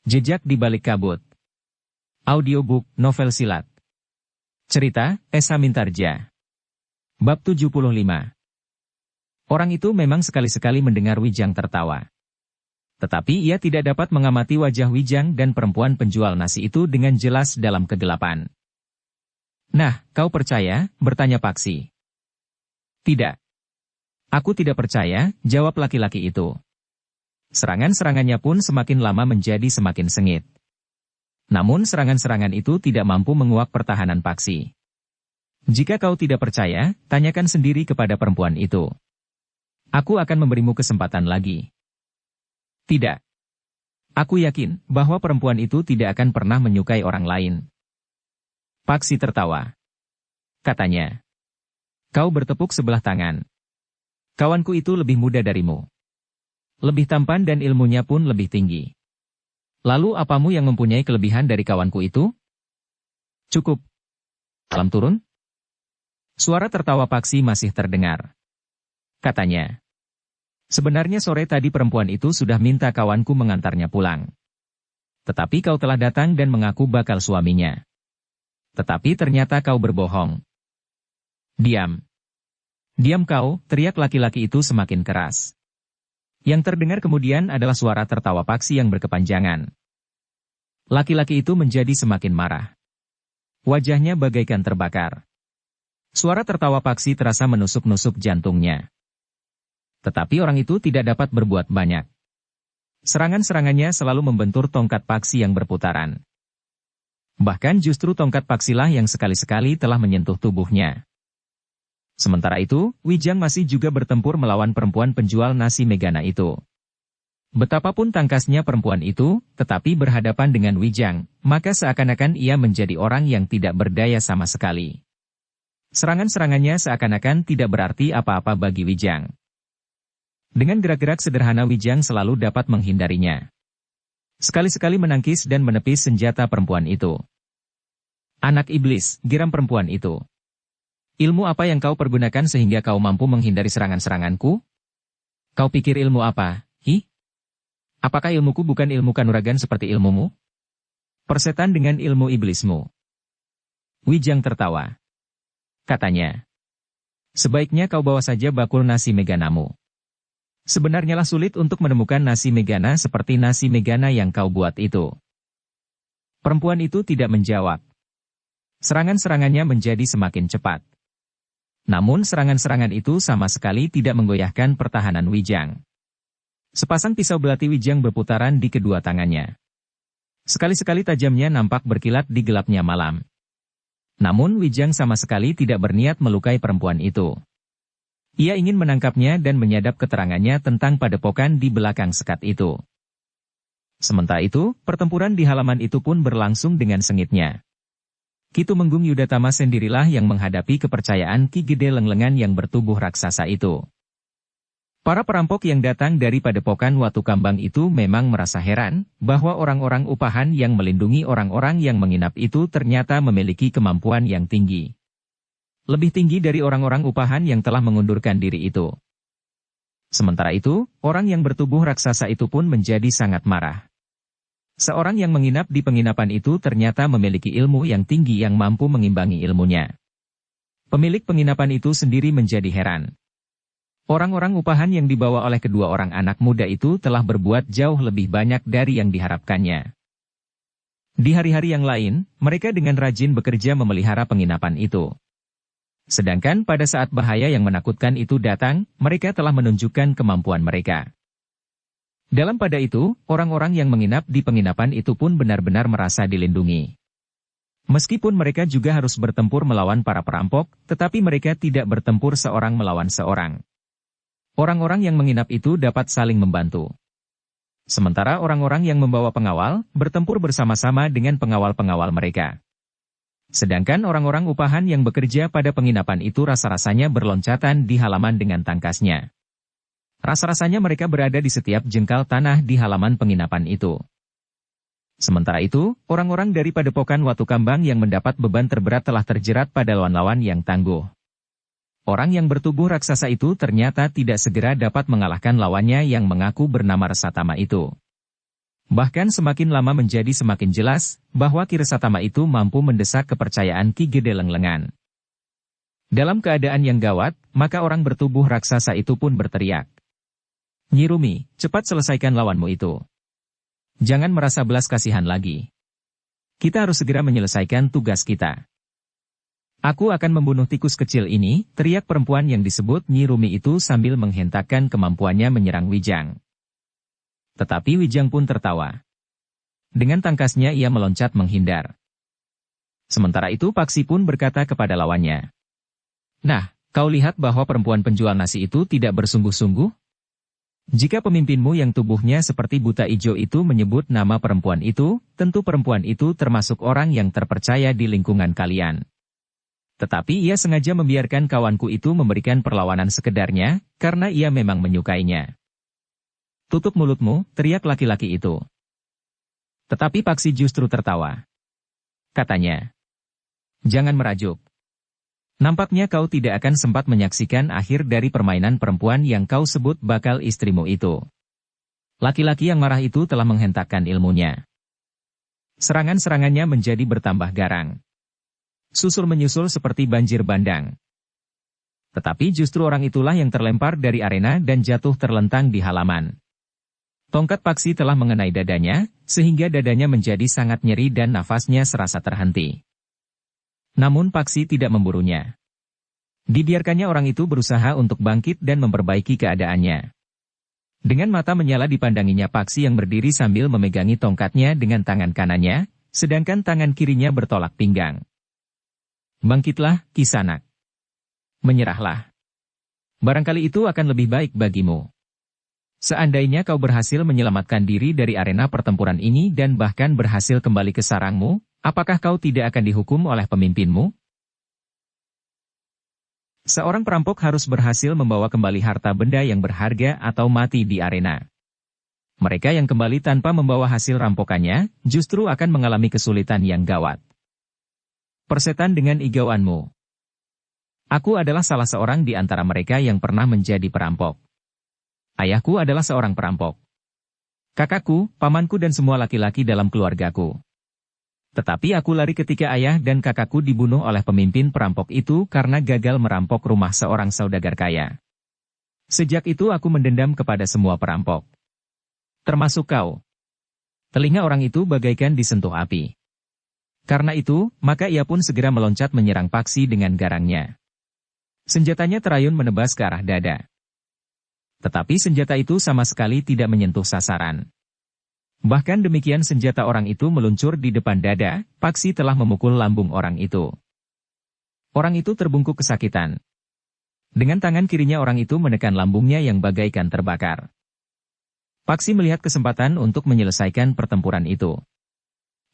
Jejak di Balik Kabut. Audiobook novel silat. Cerita, Esa Mintarja. Bab 75. Orang itu memang sekali-sekali mendengar Wijang tertawa. Tetapi ia tidak dapat mengamati wajah Wijang dan perempuan penjual nasi itu dengan jelas dalam kegelapan. "Nah, kau percaya?" bertanya Paksi. "Tidak. Aku tidak percaya," jawab laki-laki itu. Serangan-serangannya pun semakin lama menjadi semakin sengit. Namun serangan-serangan itu tidak mampu menguak pertahanan Paksi. "Jika kau tidak percaya, tanyakan sendiri kepada perempuan itu. Aku akan memberimu kesempatan lagi." "Tidak. Aku yakin bahwa perempuan itu tidak akan pernah menyukai orang lain." Paksi tertawa. Katanya, "Kau bertepuk sebelah tangan. Kawanku itu lebih muda darimu. Lebih tampan dan ilmunya pun lebih tinggi. Lalu apamu yang mempunyai kelebihan dari kawanku itu?" "Cukup. Salam turun?" Suara tertawa Paksi masih terdengar. Katanya, "Sebenarnya sore tadi perempuan itu sudah minta kawanku mengantarnya pulang. Tetapi kau telah datang dan mengaku bakal suaminya. Tetapi ternyata kau berbohong." "Diam. Diam kau," teriak laki-laki itu semakin keras. Yang terdengar kemudian adalah suara tertawa Paksi yang berkepanjangan. Laki-laki itu menjadi semakin marah. Wajahnya bagaikan terbakar. Suara tertawa Paksi terasa menusuk-nusuk jantungnya. Tetapi orang itu tidak dapat berbuat banyak. Serangan-serangannya selalu membentur tongkat Paksi yang berputaran. Bahkan justru tongkat Paksilah yang sekali-sekali telah menyentuh tubuhnya. Sementara itu, Wijang masih juga bertempur melawan perempuan penjual nasi Megana itu. Betapapun tangkasnya perempuan itu, tetapi berhadapan dengan Wijang, maka seakan-akan ia menjadi orang yang tidak berdaya sama sekali. Serangan-serangannya seakan-akan tidak berarti apa-apa bagi Wijang. Dengan gerak-gerak sederhana Wijang selalu dapat menghindarinya. Sekali-sekali menangkis dan menepis senjata perempuan itu. "Anak iblis," geram perempuan itu. "Ilmu apa yang kau pergunakan sehingga kau mampu menghindari serangan-seranganku? Kau pikir ilmu apa, hi? Apakah ilmuku bukan ilmu kanuragan seperti ilmumu? Persetan dengan ilmu iblismu." Wijang tertawa. Katanya, "Sebaiknya kau bawa saja bakul nasi Meganamu. Sebenarnya lah sulit untuk menemukan nasi Megana seperti nasi Megana yang kau buat itu." Perempuan itu tidak menjawab. Serangan-serangannya menjadi semakin cepat. Namun serangan-serangan itu sama sekali tidak menggoyahkan pertahanan Wijang. Sepasang pisau belati Wijang berputaran di kedua tangannya. Sekali-sekali tajamnya nampak berkilat di gelapnya malam. Namun Wijang sama sekali tidak berniat melukai perempuan itu. Ia ingin menangkapnya dan menyadap keterangannya tentang padepokan di belakang sekat itu. Sementara itu, pertempuran di halaman itu pun berlangsung dengan sengitnya. Ki Tumenggung Yudatama sendirilah yang menghadapi kepercayaan Ki Gede Lenglengan yang bertubuh raksasa itu. Para perampok yang datang dari padepokan Watu Kambang itu memang merasa heran, bahwa orang-orang upahan yang melindungi orang-orang yang menginap itu ternyata memiliki kemampuan yang tinggi. Lebih tinggi dari orang-orang upahan yang telah mengundurkan diri itu. Sementara itu, orang yang bertubuh raksasa itu pun menjadi sangat marah. Seorang yang menginap di penginapan itu ternyata memiliki ilmu yang tinggi yang mampu mengimbangi ilmunya. Pemilik penginapan itu sendiri menjadi heran. Orang-orang upahan yang dibawa oleh kedua orang anak muda itu telah berbuat jauh lebih banyak dari yang diharapkannya. Di hari-hari yang lain, mereka dengan rajin bekerja memelihara penginapan itu. Sedangkan pada saat bahaya yang menakutkan itu datang, mereka telah menunjukkan kemampuan mereka. Dalam pada itu, orang-orang yang menginap di penginapan itu pun benar-benar merasa dilindungi. Meskipun mereka juga harus bertempur melawan para perampok, tetapi mereka tidak bertempur seorang melawan seorang. Orang-orang yang menginap itu dapat saling membantu. Sementara orang-orang yang membawa pengawal, bertempur bersama-sama dengan pengawal-pengawal mereka. Sedangkan orang-orang upahan yang bekerja pada penginapan itu rasa-rasanya berloncatan di halaman dengan tangkasnya. Rasa-rasanya mereka berada di setiap jengkal tanah di halaman penginapan itu. Sementara itu, orang-orang dari padepokan Watu Kambang yang mendapat beban terberat telah terjerat pada lawan-lawan yang tangguh. Orang yang bertubuh raksasa itu ternyata tidak segera dapat mengalahkan lawannya yang mengaku bernama Resatama itu. Bahkan semakin lama menjadi semakin jelas bahwa Ki Resatama itu mampu mendesak kepercayaan Ki Gede Lenglengan. Dalam keadaan yang gawat, maka orang bertubuh raksasa itu pun berteriak. "Nyi Rumi, cepat selesaikan lawanmu itu. Jangan merasa belas kasihan lagi. Kita harus segera menyelesaikan tugas kita." "Aku akan membunuh tikus kecil ini," teriak perempuan yang disebut Nyi Rumi itu sambil menghentakkan kemampuannya menyerang Wijang. Tetapi Wijang pun tertawa. Dengan tangkasnya ia meloncat menghindar. Sementara itu Paksi pun berkata kepada lawannya, "Nah, kau lihat bahwa perempuan penjual nasi itu tidak bersungguh-sungguh? Jika pemimpinmu yang tubuhnya seperti buta ijo itu menyebut nama perempuan itu, tentu perempuan itu termasuk orang yang terpercaya di lingkungan kalian. Tetapi ia sengaja membiarkan kawanku itu memberikan perlawanan sekedarnya, karena ia memang menyukainya." "Tutup mulutmu," teriak laki-laki itu. Tetapi Paksi justru tertawa. Katanya, "Jangan merajuk. Nampaknya kau tidak akan sempat menyaksikan akhir dari permainan perempuan yang kau sebut bakal istrimu itu." Laki-laki yang marah itu telah menghentakkan ilmunya. Serangan-serangannya menjadi bertambah garang. Susul-menyusul seperti banjir bandang. Tetapi justru orang itulah yang terlempar dari arena dan jatuh terlentang di halaman. Tongkat Paksi telah mengenai dadanya, sehingga dadanya menjadi sangat nyeri dan nafasnya serasa terhenti. Namun Paksi tidak memburunya. Dibiarkannya orang itu berusaha untuk bangkit dan memperbaiki keadaannya. Dengan mata menyala dipandanginya Paksi yang berdiri sambil memegangi tongkatnya dengan tangan kanannya, sedangkan tangan kirinya bertolak pinggang. "Bangkitlah, Kisanak. Menyerahlah. Barangkali itu akan lebih baik bagimu. Seandainya kau berhasil menyelamatkan diri dari arena pertempuran ini dan bahkan berhasil kembali ke sarangmu, apakah kau tidak akan dihukum oleh pemimpinmu?" Seorang perampok harus berhasil membawa kembali harta benda yang berharga atau mati di arena. Mereka yang kembali tanpa membawa hasil rampokannya, justru akan mengalami kesulitan yang gawat. Persetan dengan igauanmu. Aku adalah salah seorang di antara mereka yang pernah menjadi perampok. Ayahku adalah seorang perampok. Kakakku, pamanku dan semua laki-laki dalam keluargaku. Tetapi aku lari ketika ayah dan kakakku dibunuh oleh pemimpin perampok itu karena gagal merampok rumah seorang saudagar kaya. Sejak itu aku mendendam kepada semua perampok. Termasuk kau. Telinga orang itu bagaikan disentuh api. Karena itu, maka ia pun segera meloncat menyerang Paksi dengan garangnya. Senjatanya terayun menebas ke arah dada. Tetapi senjata itu sama sekali tidak menyentuh sasaran. Bahkan demikian senjata orang itu meluncur di depan dada, Paksi telah memukul lambung orang itu. Orang itu terbungkuk kesakitan. Dengan tangan kirinya orang itu menekan lambungnya yang bagaikan terbakar. Paksi melihat kesempatan untuk menyelesaikan pertempuran itu.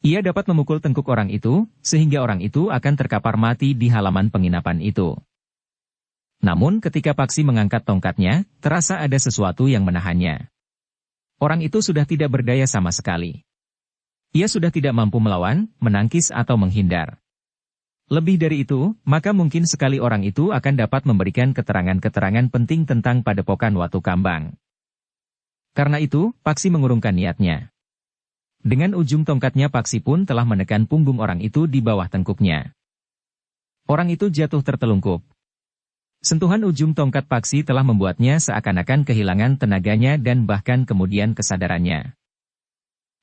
Ia dapat memukul tengkuk orang itu, sehingga orang itu akan terkapar mati di halaman penginapan itu. Namun ketika Paksi mengangkat tongkatnya, terasa ada sesuatu yang menahannya. Orang itu sudah tidak berdaya sama sekali. Ia sudah tidak mampu melawan, menangkis atau menghindar. Lebih dari itu, maka mungkin sekali orang itu akan dapat memberikan keterangan-keterangan penting tentang padepokan Watu Kambang. Karena itu, Paksi mengurungkan niatnya. Dengan ujung tongkatnya Paksi pun telah menekan punggung orang itu di bawah tengkuknya. Orang itu jatuh tertelungkup. Sentuhan ujung tongkat Paksi telah membuatnya seakan-akan kehilangan tenaganya dan bahkan kemudian kesadarannya.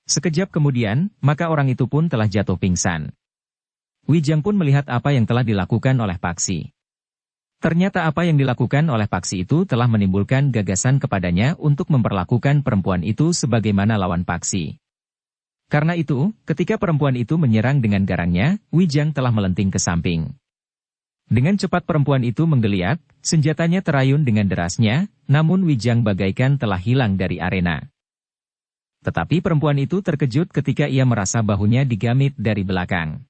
Sekejap kemudian, maka orang itu pun telah jatuh pingsan. Wijang pun melihat apa yang telah dilakukan oleh Paksi. Ternyata apa yang dilakukan oleh Paksi itu telah menimbulkan gagasan kepadanya untuk memperlakukan perempuan itu sebagaimana lawan Paksi. Karena itu, ketika perempuan itu menyerang dengan garangnya, Wijang telah melenting ke samping. Dengan cepat perempuan itu menggeliat, senjatanya terayun dengan derasnya, namun Wijang bagaikan telah hilang dari arena. Tetapi perempuan itu terkejut ketika ia merasa bahunya digamit dari belakang.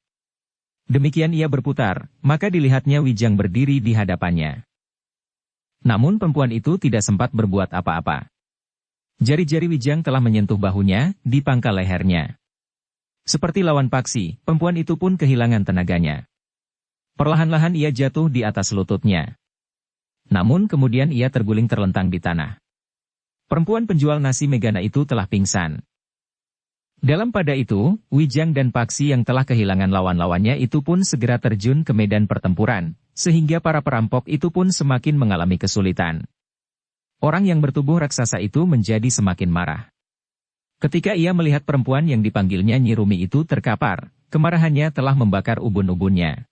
Demikian ia berputar, maka dilihatnya Wijang berdiri di hadapannya. Namun perempuan itu tidak sempat berbuat apa-apa. Jari-jari Wijang telah menyentuh bahunya, di pangkal lehernya. Seperti lawan Paksi, perempuan itu pun kehilangan tenaganya. Perlahan-lahan ia jatuh di atas lututnya. Namun kemudian ia terguling terlentang di tanah. Perempuan penjual nasi Megana itu telah pingsan. Dalam pada itu, Wijang dan Paksi yang telah kehilangan lawan-lawannya itu pun segera terjun ke medan pertempuran, sehingga para perampok itu pun semakin mengalami kesulitan. Orang yang bertubuh raksasa itu menjadi semakin marah. Ketika ia melihat perempuan yang dipanggilnya Nyi Rumi itu terkapar, kemarahannya telah membakar ubun-ubunnya.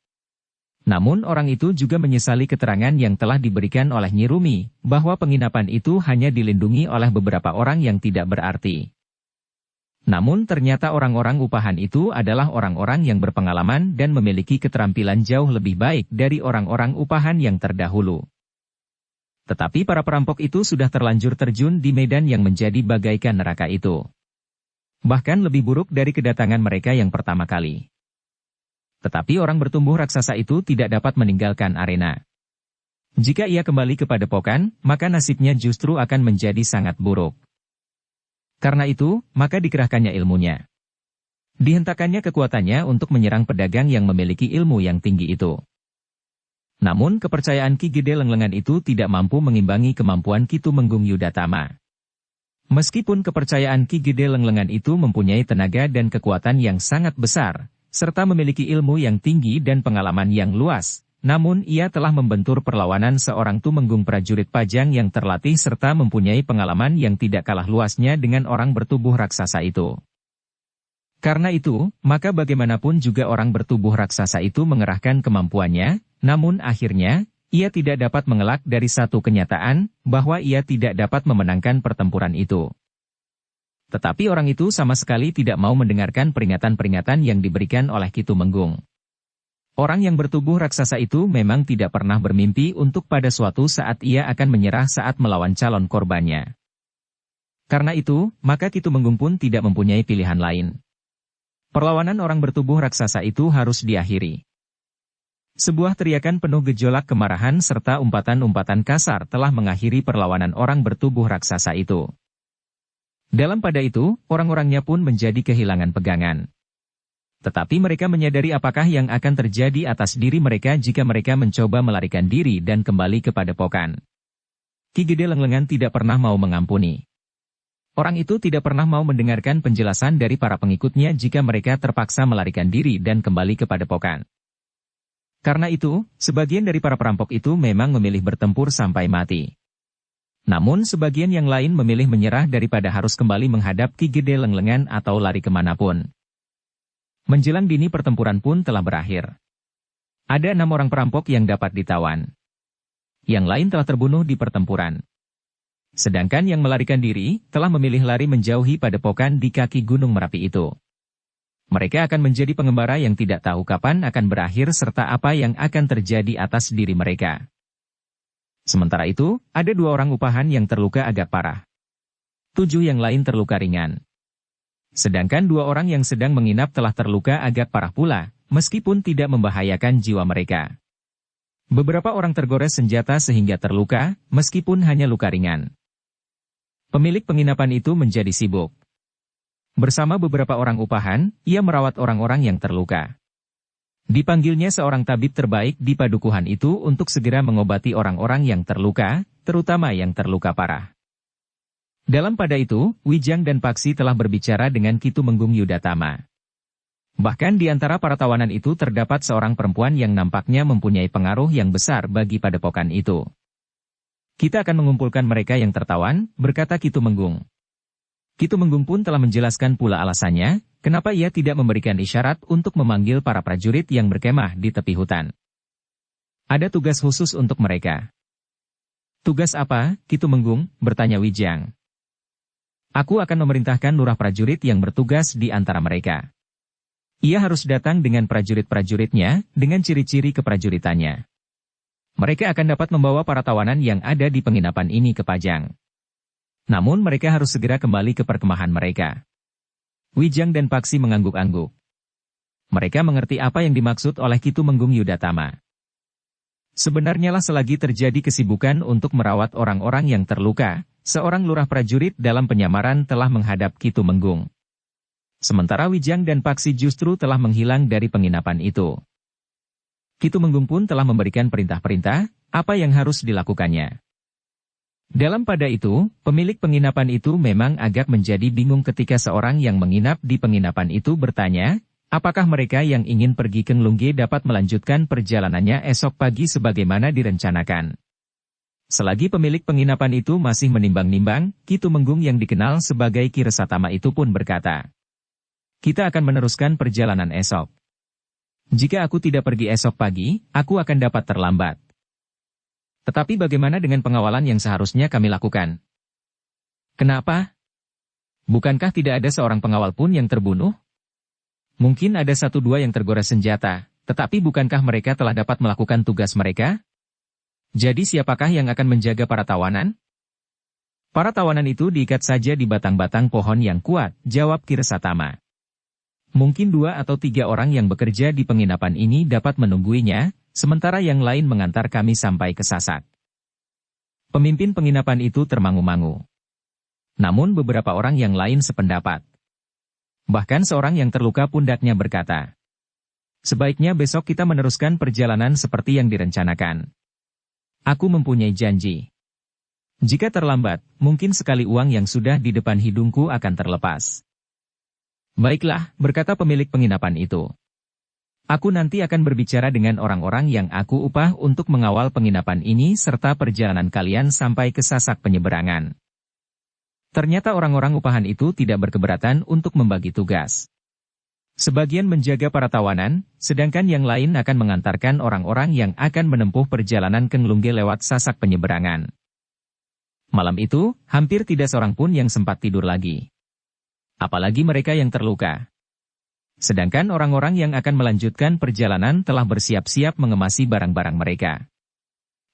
Namun orang itu juga menyesali keterangan yang telah diberikan oleh Nyi Rumi, bahwa penginapan itu hanya dilindungi oleh beberapa orang yang tidak berarti. Namun ternyata orang-orang upahan itu adalah orang-orang yang berpengalaman dan memiliki keterampilan jauh lebih baik dari orang-orang upahan yang terdahulu. Tetapi para perampok itu sudah terlanjur terjun di medan yang menjadi bagaikan neraka itu. Bahkan lebih buruk dari kedatangan mereka yang pertama kali. Tetapi orang bertumbuh raksasa itu tidak dapat meninggalkan arena. Jika ia kembali ke padepokan, maka nasibnya justru akan menjadi sangat buruk. Karena itu, maka dikerahkannya ilmunya. Dihentakannya kekuatannya untuk menyerang pedagang yang memiliki ilmu yang tinggi itu. Namun kepercayaan Ki Gede Lenglengan itu tidak mampu mengimbangi kemampuan Ki Tumenggung Yudatama. Meskipun kepercayaan Ki Gede Lenglengan itu mempunyai tenaga dan kekuatan yang sangat besar, serta memiliki ilmu yang tinggi dan pengalaman yang luas, namun ia telah membentur perlawanan seorang tumenggung prajurit Pajang yang terlatih serta mempunyai pengalaman yang tidak kalah luasnya dengan orang bertubuh raksasa itu. Karena itu, maka bagaimanapun juga orang bertubuh raksasa itu mengerahkan kemampuannya, namun akhirnya, ia tidak dapat mengelak dari satu kenyataan, bahwa ia tidak dapat memenangkan pertempuran itu. Tetapi orang itu sama sekali tidak mau mendengarkan peringatan-peringatan yang diberikan oleh Ki Tumenggung. Orang yang bertubuh raksasa itu memang tidak pernah bermimpi untuk pada suatu saat ia akan menyerah saat melawan calon korbannya. Karena itu, maka Ki Tumenggung pun tidak mempunyai pilihan lain. Perlawanan orang bertubuh raksasa itu harus diakhiri. Sebuah teriakan penuh gejolak kemarahan serta umpatan-umpatan kasar telah mengakhiri perlawanan orang bertubuh raksasa itu. Dalam pada itu, orang-orangnya pun menjadi kehilangan pegangan. Tetapi mereka menyadari apakah yang akan terjadi atas diri mereka jika mereka mencoba melarikan diri dan kembali ke padepokan. Ki Gede Lenglengan tidak pernah mau mengampuni. Orang itu tidak pernah mau mendengarkan penjelasan dari para pengikutnya jika mereka terpaksa melarikan diri dan kembali ke padepokan. Karena itu, sebagian dari para perampok itu memang memilih bertempur sampai mati. Namun sebagian yang lain memilih menyerah daripada harus kembali menghadap Ki Gede Lenglengan atau lari kemanapun. Menjelang dini pertempuran pun telah berakhir. Ada 6 orang perampok yang dapat ditawan. Yang lain telah terbunuh di pertempuran. Sedangkan yang melarikan diri, telah memilih lari menjauhi padepokan di kaki Gunung Merapi itu. Mereka akan menjadi pengembara yang tidak tahu kapan akan berakhir serta apa yang akan terjadi atas diri mereka. Sementara itu, ada 2 orang upahan yang terluka agak parah. 7 yang lain terluka ringan. Sedangkan 2 orang yang sedang menginap telah terluka agak parah pula, meskipun tidak membahayakan jiwa mereka. Beberapa orang tergores senjata sehingga terluka, meskipun hanya luka ringan. Pemilik penginapan itu menjadi sibuk. Bersama beberapa orang upahan, ia merawat orang-orang yang terluka. Dipanggilnya seorang tabib terbaik di padukuhan itu untuk segera mengobati orang-orang yang terluka, terutama yang terluka parah. Dalam pada itu, Wijang dan Paksi telah berbicara dengan Ki Tumenggung Yudatama. Bahkan di antara para tawanan itu terdapat seorang perempuan yang nampaknya mempunyai pengaruh yang besar bagi padepokan itu. Kita akan mengumpulkan mereka yang tertawan, berkata Ki Tumenggung. Ki Tumenggung pun telah menjelaskan pula alasannya, kenapa ia tidak memberikan isyarat untuk memanggil para prajurit yang berkemah di tepi hutan. Ada tugas khusus untuk mereka. Tugas apa, Ki Tumenggung? Bertanya Wijang. Aku akan memerintahkan lurah prajurit yang bertugas di antara mereka. Ia harus datang dengan prajurit-prajuritnya, dengan ciri-ciri keprajuritannya. Mereka akan dapat membawa para tawanan yang ada di penginapan ini ke Pajang. Namun mereka harus segera kembali ke perkemahan mereka. Wijang dan Paksi mengangguk-angguk. Mereka mengerti apa yang dimaksud oleh Ki Tumenggung Yudatama. Sebenarnya lah selagi terjadi kesibukan untuk merawat orang-orang yang terluka, seorang lurah prajurit dalam penyamaran telah menghadap Ki Tumenggung. Sementara Wijang dan Paksi justru telah menghilang dari penginapan itu. Ki Tumenggung pun telah memberikan perintah-perintah, apa yang harus dilakukannya. Dalam pada itu, pemilik penginapan itu memang agak menjadi bingung ketika seorang yang menginap di penginapan itu bertanya, apakah mereka yang ingin pergi ke Nglungge dapat melanjutkan perjalanannya esok pagi sebagaimana direncanakan. Selagi pemilik penginapan itu masih menimbang-nimbang, Ki Tumenggung yang dikenal sebagai Ki Resatama itu pun berkata, kita akan meneruskan perjalanan esok. Jika aku tidak pergi esok pagi, aku akan dapat terlambat. Tetapi bagaimana dengan pengawalan yang seharusnya kami lakukan? Kenapa? Bukankah tidak ada seorang pengawal pun yang terbunuh? Mungkin ada satu dua yang tergores senjata, tetapi bukankah mereka telah dapat melakukan tugas mereka? Jadi siapakah yang akan menjaga para tawanan? Para tawanan itu diikat saja di batang-batang pohon yang kuat, jawab Ki Resatama. Mungkin 2 atau 3 orang yang bekerja di penginapan ini dapat menungguinya, sementara yang lain mengantar kami sampai ke Sasak. Pemimpin penginapan itu termangu-mangu. Namun beberapa orang yang lain sependapat. Bahkan seorang yang terluka pundaknya berkata, sebaiknya besok kita meneruskan perjalanan seperti yang direncanakan. Aku mempunyai janji. Jika terlambat, mungkin sekali uang yang sudah di depan hidungku akan terlepas. Baiklah, berkata pemilik penginapan itu. Aku nanti akan berbicara dengan orang-orang yang aku upah untuk mengawal penginapan ini serta perjalanan kalian sampai ke Sasak penyeberangan. Ternyata orang-orang upahan itu tidak berkeberatan untuk membagi tugas. Sebagian menjaga para tawanan, sedangkan yang lain akan mengantarkan orang-orang yang akan menempuh perjalanan ke Nglungge lewat Sasak penyeberangan. Malam itu, hampir tidak seorang pun yang sempat tidur lagi. Apalagi mereka yang terluka. Sedangkan orang-orang yang akan melanjutkan perjalanan telah bersiap-siap mengemasi barang-barang mereka.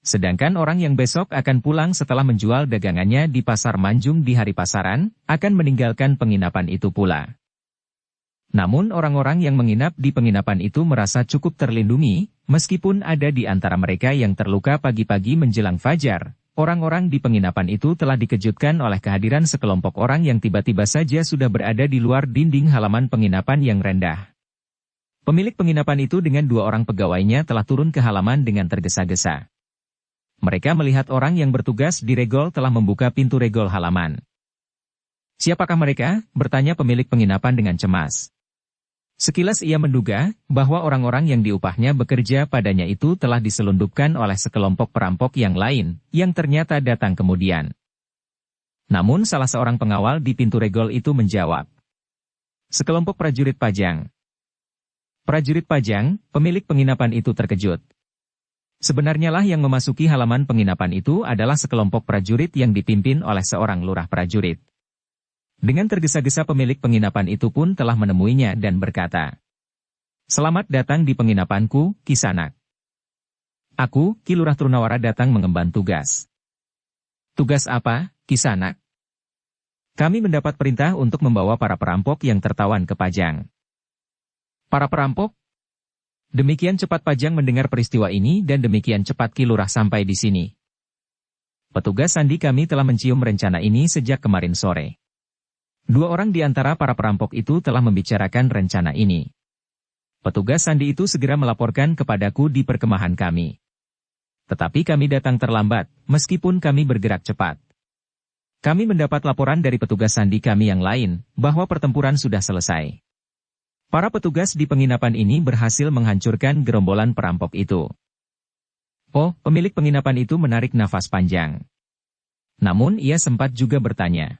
Sedangkan orang yang besok akan pulang setelah menjual dagangannya di Pasar Manjung di hari pasaran, akan meninggalkan penginapan itu pula. Namun orang-orang yang menginap di penginapan itu merasa cukup terlindungi, meskipun ada di antara mereka yang terluka pagi-pagi menjelang fajar. Orang-orang di penginapan itu telah dikejutkan oleh kehadiran sekelompok orang yang tiba-tiba saja sudah berada di luar dinding halaman penginapan yang rendah. Pemilik penginapan itu dengan 2 orang pegawainya telah turun ke halaman dengan tergesa-gesa. Mereka melihat orang yang bertugas di regol telah membuka pintu regol halaman. Siapakah mereka? Bertanya pemilik penginapan dengan cemas. Sekilas ia menduga bahwa orang-orang yang diupahnya bekerja padanya itu telah diselundupkan oleh sekelompok perampok yang lain, yang ternyata datang kemudian. Namun salah seorang pengawal di pintu regol itu menjawab. Sekelompok prajurit Pajang. Prajurit Pajang, pemilik penginapan itu terkejut. Sebenarnya lah yang memasuki halaman penginapan itu adalah sekelompok prajurit yang dipimpin oleh seorang lurah prajurit. Dengan tergesa-gesa pemilik penginapan itu pun telah menemuinya dan berkata, selamat datang di penginapanku, Kisanak. Aku, Ki Lurah Trunawara datang mengemban tugas. Tugas apa, Kisanak? Kami mendapat perintah untuk membawa para perampok yang tertawan ke Pajang. Para perampok? Demikian cepat Pajang mendengar peristiwa ini dan demikian cepat Ki Lurah sampai di sini. Petugas sandi kami telah mencium rencana ini sejak kemarin sore. 2 orang di antara para perampok itu telah membicarakan rencana ini. Petugas sandi itu segera melaporkan kepadaku di perkemahan kami. Tetapi kami datang terlambat, meskipun kami bergerak cepat. Kami mendapat laporan dari petugas sandi kami yang lain, bahwa pertempuran sudah selesai. Para petugas di penginapan ini berhasil menghancurkan gerombolan perampok itu. Oh, pemilik penginapan itu menarik nafas panjang. Namun ia sempat juga bertanya.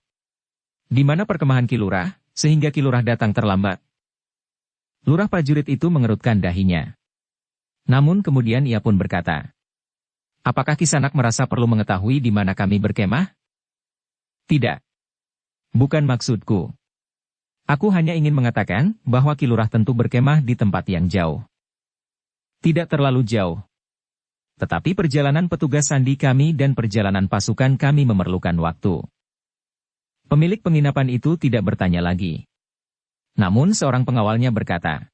Di mana perkemahan Ki Lurah, sehingga Ki Lurah datang terlambat? Lurah prajurit itu mengerutkan dahinya. Namun kemudian ia pun berkata, apakah Kisanak merasa perlu mengetahui di mana kami berkemah? Tidak. Bukan maksudku. Aku hanya ingin mengatakan bahwa Ki Lurah tentu berkemah di tempat yang jauh. Tidak terlalu jauh. Tetapi perjalanan petugas sandi kami dan perjalanan pasukan kami memerlukan waktu. Pemilik penginapan itu tidak bertanya lagi. Namun seorang pengawalnya berkata,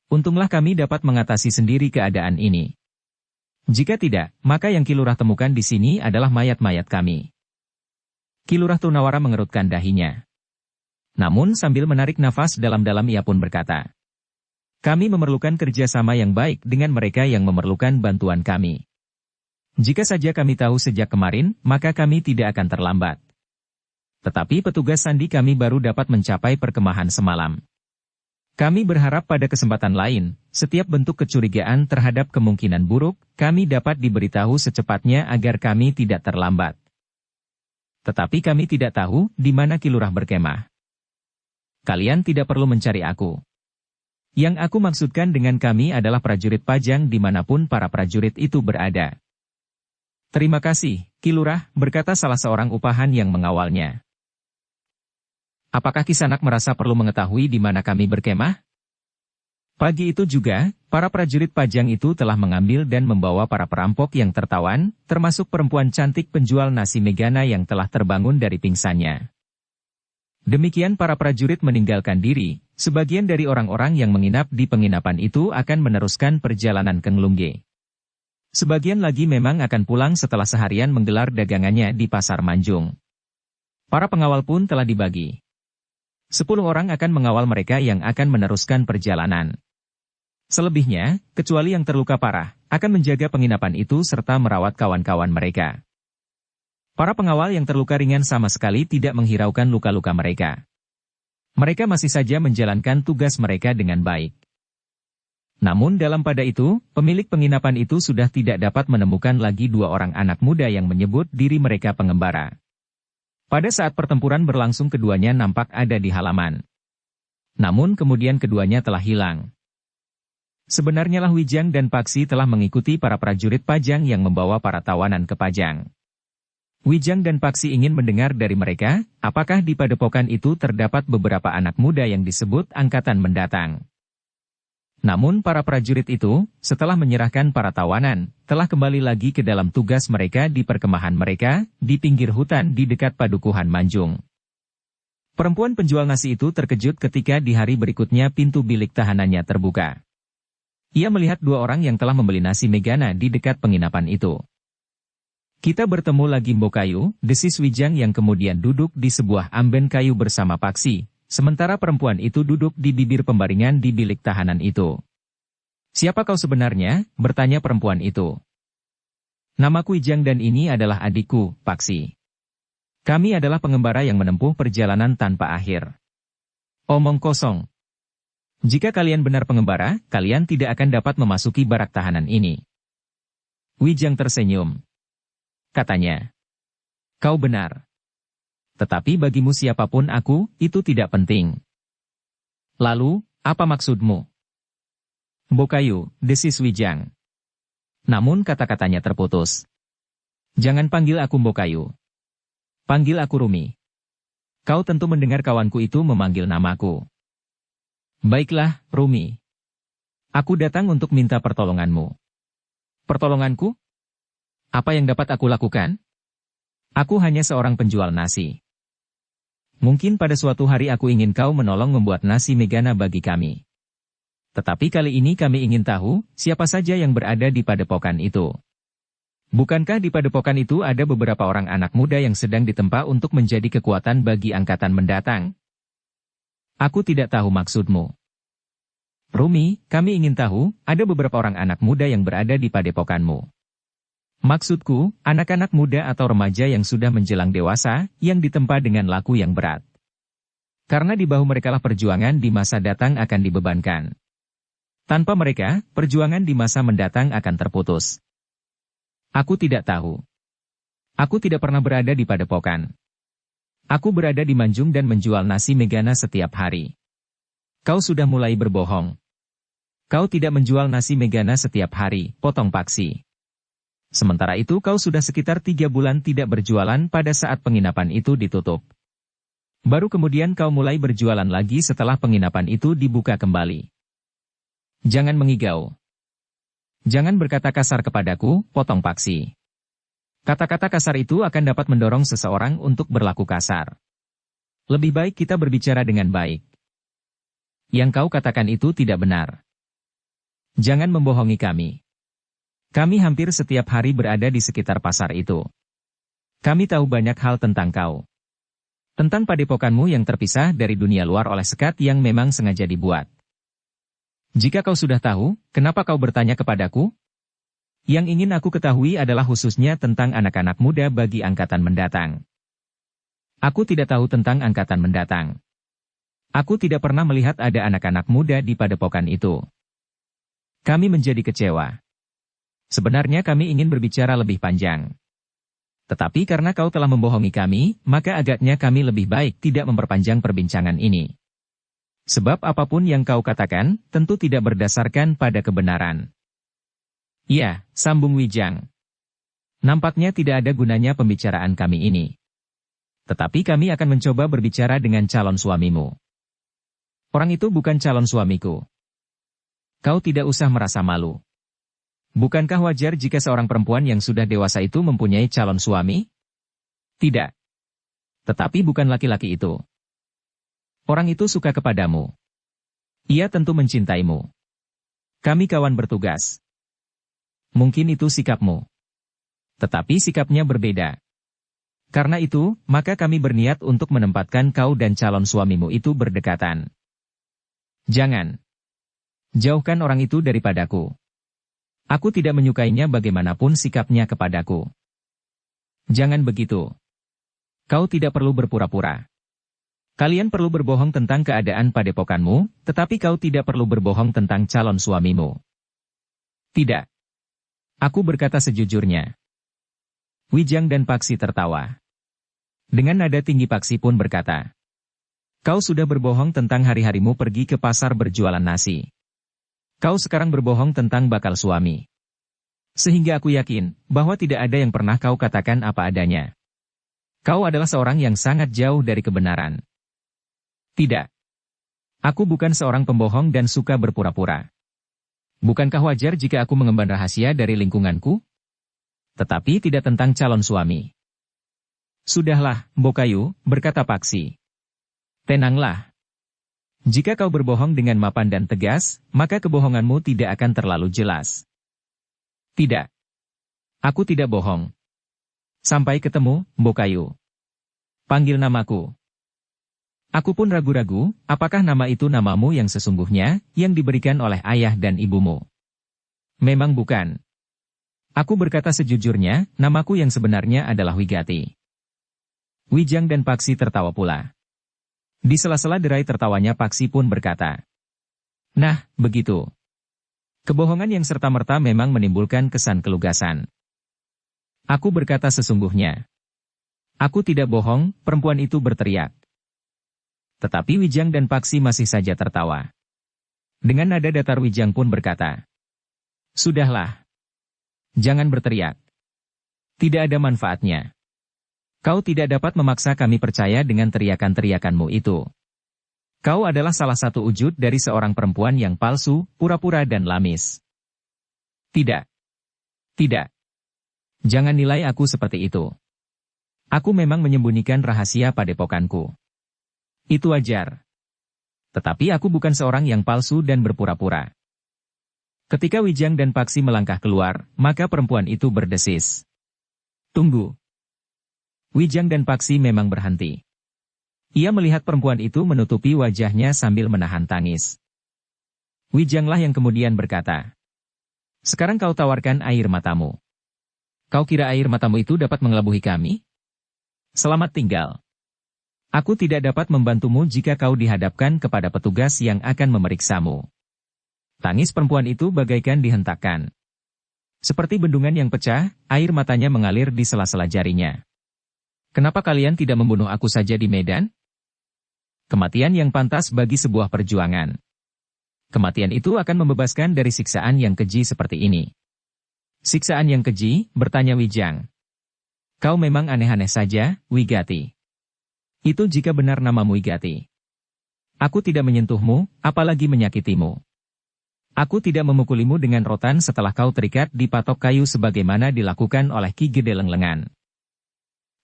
untunglah kami dapat mengatasi sendiri keadaan ini. Jika tidak, maka yang Ki Lurah temukan di sini adalah mayat-mayat kami. Ki Lurah Trunawara mengerutkan dahinya. Namun sambil menarik nafas dalam-dalam ia pun berkata, kami memerlukan kerjasama yang baik dengan mereka yang memerlukan bantuan kami. Jika saja kami tahu sejak kemarin, maka kami tidak akan terlambat. Tetapi petugas sandi kami baru dapat mencapai perkemahan semalam. Kami berharap pada kesempatan lain, setiap bentuk kecurigaan terhadap kemungkinan buruk, kami dapat diberitahu secepatnya agar kami tidak terlambat. Tetapi kami tidak tahu di mana Ki Lurah berkemah. Kalian tidak perlu mencari aku. Yang aku maksudkan dengan kami adalah prajurit Pajang dimanapun para prajurit itu berada. Terima kasih, Ki Lurah, berkata salah seorang upahan yang mengawalnya. Apakah Kisanak merasa perlu mengetahui di mana kami berkemah? Pagi itu juga, para prajurit Pajang itu telah mengambil dan membawa para perampok yang tertawan, termasuk perempuan cantik penjual nasi Megana yang telah terbangun dari pingsannya. Demikian para prajurit meninggalkan diri, sebagian dari orang-orang yang menginap di penginapan itu akan meneruskan perjalanan ke Nglungge. Sebagian lagi memang akan pulang setelah seharian menggelar dagangannya di Pasar Manjung. Para pengawal pun telah dibagi. 10 orang akan mengawal mereka yang akan meneruskan perjalanan. Selebihnya, kecuali yang terluka parah, akan menjaga penginapan itu serta merawat kawan-kawan mereka. Para pengawal yang terluka ringan sama sekali tidak menghiraukan luka-luka mereka. Mereka masih saja menjalankan tugas mereka dengan baik. Namun dalam pada itu, pemilik penginapan itu sudah tidak dapat menemukan lagi 2 orang anak muda yang menyebut diri mereka pengembara. Pada saat pertempuran berlangsung keduanya nampak ada di halaman. Namun kemudian keduanya telah hilang. Sebenarnya Lah Wijang dan Paksi telah mengikuti para prajurit Pajang yang membawa para tawanan ke Pajang. Wijang dan Paksi ingin mendengar dari mereka, apakah di padepokan itu terdapat beberapa anak muda yang disebut angkatan mendatang. Namun para prajurit itu, setelah menyerahkan para tawanan, telah kembali lagi ke dalam tugas mereka di perkemahan mereka, di pinggir hutan di dekat Padukuhan Manjung. Perempuan penjual nasi itu terkejut ketika di hari berikutnya pintu bilik tahanannya terbuka. Ia melihat 2 orang yang telah membeli nasi Megana di dekat penginapan itu. Kita bertemu lagi Mbok Kayu, desis Wijang yang kemudian duduk di sebuah amben kayu bersama Paksi. Sementara perempuan itu duduk di bibir pembaringan di bilik tahanan itu. Siapa kau sebenarnya? Bertanya perempuan itu. Namaku Wijang dan ini adalah adikku, Paksi. Kami adalah pengembara yang menempuh perjalanan tanpa akhir. Omong kosong. Jika kalian benar pengembara, kalian tidak akan dapat memasuki barak tahanan ini. Wijang tersenyum. Katanya. Kau benar. Tetapi bagimu siapapun aku, itu tidak penting. Lalu, apa maksudmu? Mbok Kayu, desis Wijang. Namun kata-katanya terputus. Jangan panggil aku Mbok Kayu. Panggil aku Rumi. Kau tentu mendengar kawanku itu memanggil namaku. Baiklah, Rumi. Aku datang untuk minta pertolonganmu. Pertolonganku? Apa yang dapat aku lakukan? Aku hanya seorang penjual nasi. Mungkin pada suatu hari aku ingin kau menolong membuat nasi Megana bagi kami. Tetapi kali ini kami ingin tahu, siapa saja yang berada di padepokan itu. Bukankah di padepokan itu ada beberapa orang anak muda yang sedang ditempa untuk menjadi kekuatan bagi angkatan mendatang? Aku tidak tahu maksudmu. Rumi, kami ingin tahu, ada beberapa orang anak muda yang berada di padepokanmu. Maksudku, anak-anak muda atau remaja yang sudah menjelang dewasa, yang ditempa dengan laku yang berat. Karena di bahu merekalah perjuangan di masa datang akan dibebankan. Tanpa mereka, perjuangan di masa mendatang akan terputus. Aku tidak tahu. Aku tidak pernah berada di padepokan. Aku berada di Manjung dan menjual nasi Megana setiap hari. Kau sudah mulai berbohong. Kau tidak menjual nasi Megana setiap hari, potong Paksi. Sementara itu kau sudah sekitar 3 bulan tidak berjualan pada saat penginapan itu ditutup. Baru kemudian kau mulai berjualan lagi setelah penginapan itu dibuka kembali. Jangan mengigau. Jangan berkata kasar kepadaku, potong Paksi. Kata-kata kasar itu akan dapat mendorong seseorang untuk berlaku kasar. Lebih baik kita berbicara dengan baik. Yang kau katakan itu tidak benar. Jangan membohongi kami. Kami hampir setiap hari berada di sekitar pasar itu. Kami tahu banyak hal tentang kau. Tentang padepokanmu yang terpisah dari dunia luar oleh sekat yang memang sengaja dibuat. Jika kau sudah tahu, kenapa kau bertanya kepadaku? Yang ingin aku ketahui adalah khususnya tentang anak-anak muda bagi angkatan mendatang. Aku tidak tahu tentang angkatan mendatang. Aku tidak pernah melihat ada anak-anak muda di padepokan itu. Kami menjadi kecewa. Sebenarnya kami ingin berbicara lebih panjang. Tetapi karena kau telah membohongi kami, maka agaknya kami lebih baik tidak memperpanjang perbincangan ini. Sebab apapun yang kau katakan, tentu tidak berdasarkan pada kebenaran. Iya, sambung Wijang. Nampaknya tidak ada gunanya pembicaraan kami ini. Tetapi kami akan mencoba berbicara dengan calon suamimu. Orang itu bukan calon suamiku. Kau tidak usah merasa malu. Bukankah wajar jika seorang perempuan yang sudah dewasa itu mempunyai calon suami? Tidak. Tetapi bukan laki-laki itu. Orang itu suka kepadamu. Ia tentu mencintaimu. Kami kawan bertugas. Mungkin itu sikapmu. Tetapi sikapnya berbeda. Karena itu, maka kami berniat untuk menempatkan kau dan calon suamimu itu berdekatan. Jangan. Jauhkan orang itu daripadaku. Aku tidak menyukainya bagaimanapun sikapnya kepadaku. Jangan begitu. Kau tidak perlu berpura-pura. Kalian perlu berbohong tentang keadaan padepokanmu, tetapi kau tidak perlu berbohong tentang calon suamimu. Tidak. Aku berkata sejujurnya. Wijang dan Paksi tertawa. Dengan nada tinggi Paksi pun berkata, kau sudah berbohong tentang hari-harimu pergi ke pasar berjualan nasi. Kau sekarang berbohong tentang bakal suami. Sehingga aku yakin, bahwa tidak ada yang pernah kau katakan apa adanya. Kau adalah seorang yang sangat jauh dari kebenaran. Tidak. Aku bukan seorang pembohong dan suka berpura-pura. Bukankah wajar jika aku mengemban rahasia dari lingkunganku? Tetapi tidak tentang calon suami. Sudahlah, Bokayu, berkata Paksi. Tenanglah. Jika kau berbohong dengan mapan dan tegas, maka kebohonganmu tidak akan terlalu jelas. Tidak. Aku tidak bohong. Sampai ketemu, Bokayu. Panggil namaku. Aku pun ragu-ragu, apakah nama itu namamu yang sesungguhnya, yang diberikan oleh ayah dan ibumu? Memang bukan. Aku berkata sejujurnya, namaku yang sebenarnya adalah Wigati. Wijang dan Paksi tertawa pula. Di sela-sela derai tertawanya Paksi pun berkata, nah, begitu. Kebohongan yang serta-merta memang menimbulkan kesan kelugasan. Aku berkata sesungguhnya. Aku tidak bohong, perempuan itu berteriak. Tetapi Wijang dan Paksi masih saja tertawa. Dengan nada datar Wijang pun berkata, sudahlah. Jangan berteriak. Tidak ada manfaatnya. Kau tidak dapat memaksa kami percaya dengan teriakan-teriakanmu itu. Kau adalah salah satu wujud dari seorang perempuan yang palsu, pura-pura dan lamis. Tidak. Tidak. Jangan nilai aku seperti itu. Aku memang menyembunyikan rahasia padepokanku. Itu wajar. Tetapi aku bukan seorang yang palsu dan berpura-pura. Ketika Wijang dan Paksi melangkah keluar, maka perempuan itu berdesis. Tunggu. Wijang dan Paksi memang berhenti. Ia melihat perempuan itu menutupi wajahnya sambil menahan tangis. Wijanglah yang kemudian berkata, sekarang kau tawarkan air matamu. Kau kira air matamu itu dapat mengelabuhi kami? Selamat tinggal. Aku tidak dapat membantumu jika kau dihadapkan kepada petugas yang akan memeriksamu. Tangis perempuan itu bagaikan dihentakkan. Seperti bendungan yang pecah, air matanya mengalir di sela-sela jarinya. Kenapa kalian tidak membunuh aku saja di medan? Kematian yang pantas bagi sebuah perjuangan. Kematian itu akan membebaskan dari siksaan yang keji seperti ini. Siksaan yang keji, bertanya Wijang. Kau memang aneh-aneh saja, Wigati. Itu jika benar namamu Wigati. Aku tidak menyentuhmu, apalagi menyakitimu. Aku tidak memukulimu dengan rotan setelah kau terikat di patok kayu sebagaimana dilakukan oleh Ki Gede Lenglengan.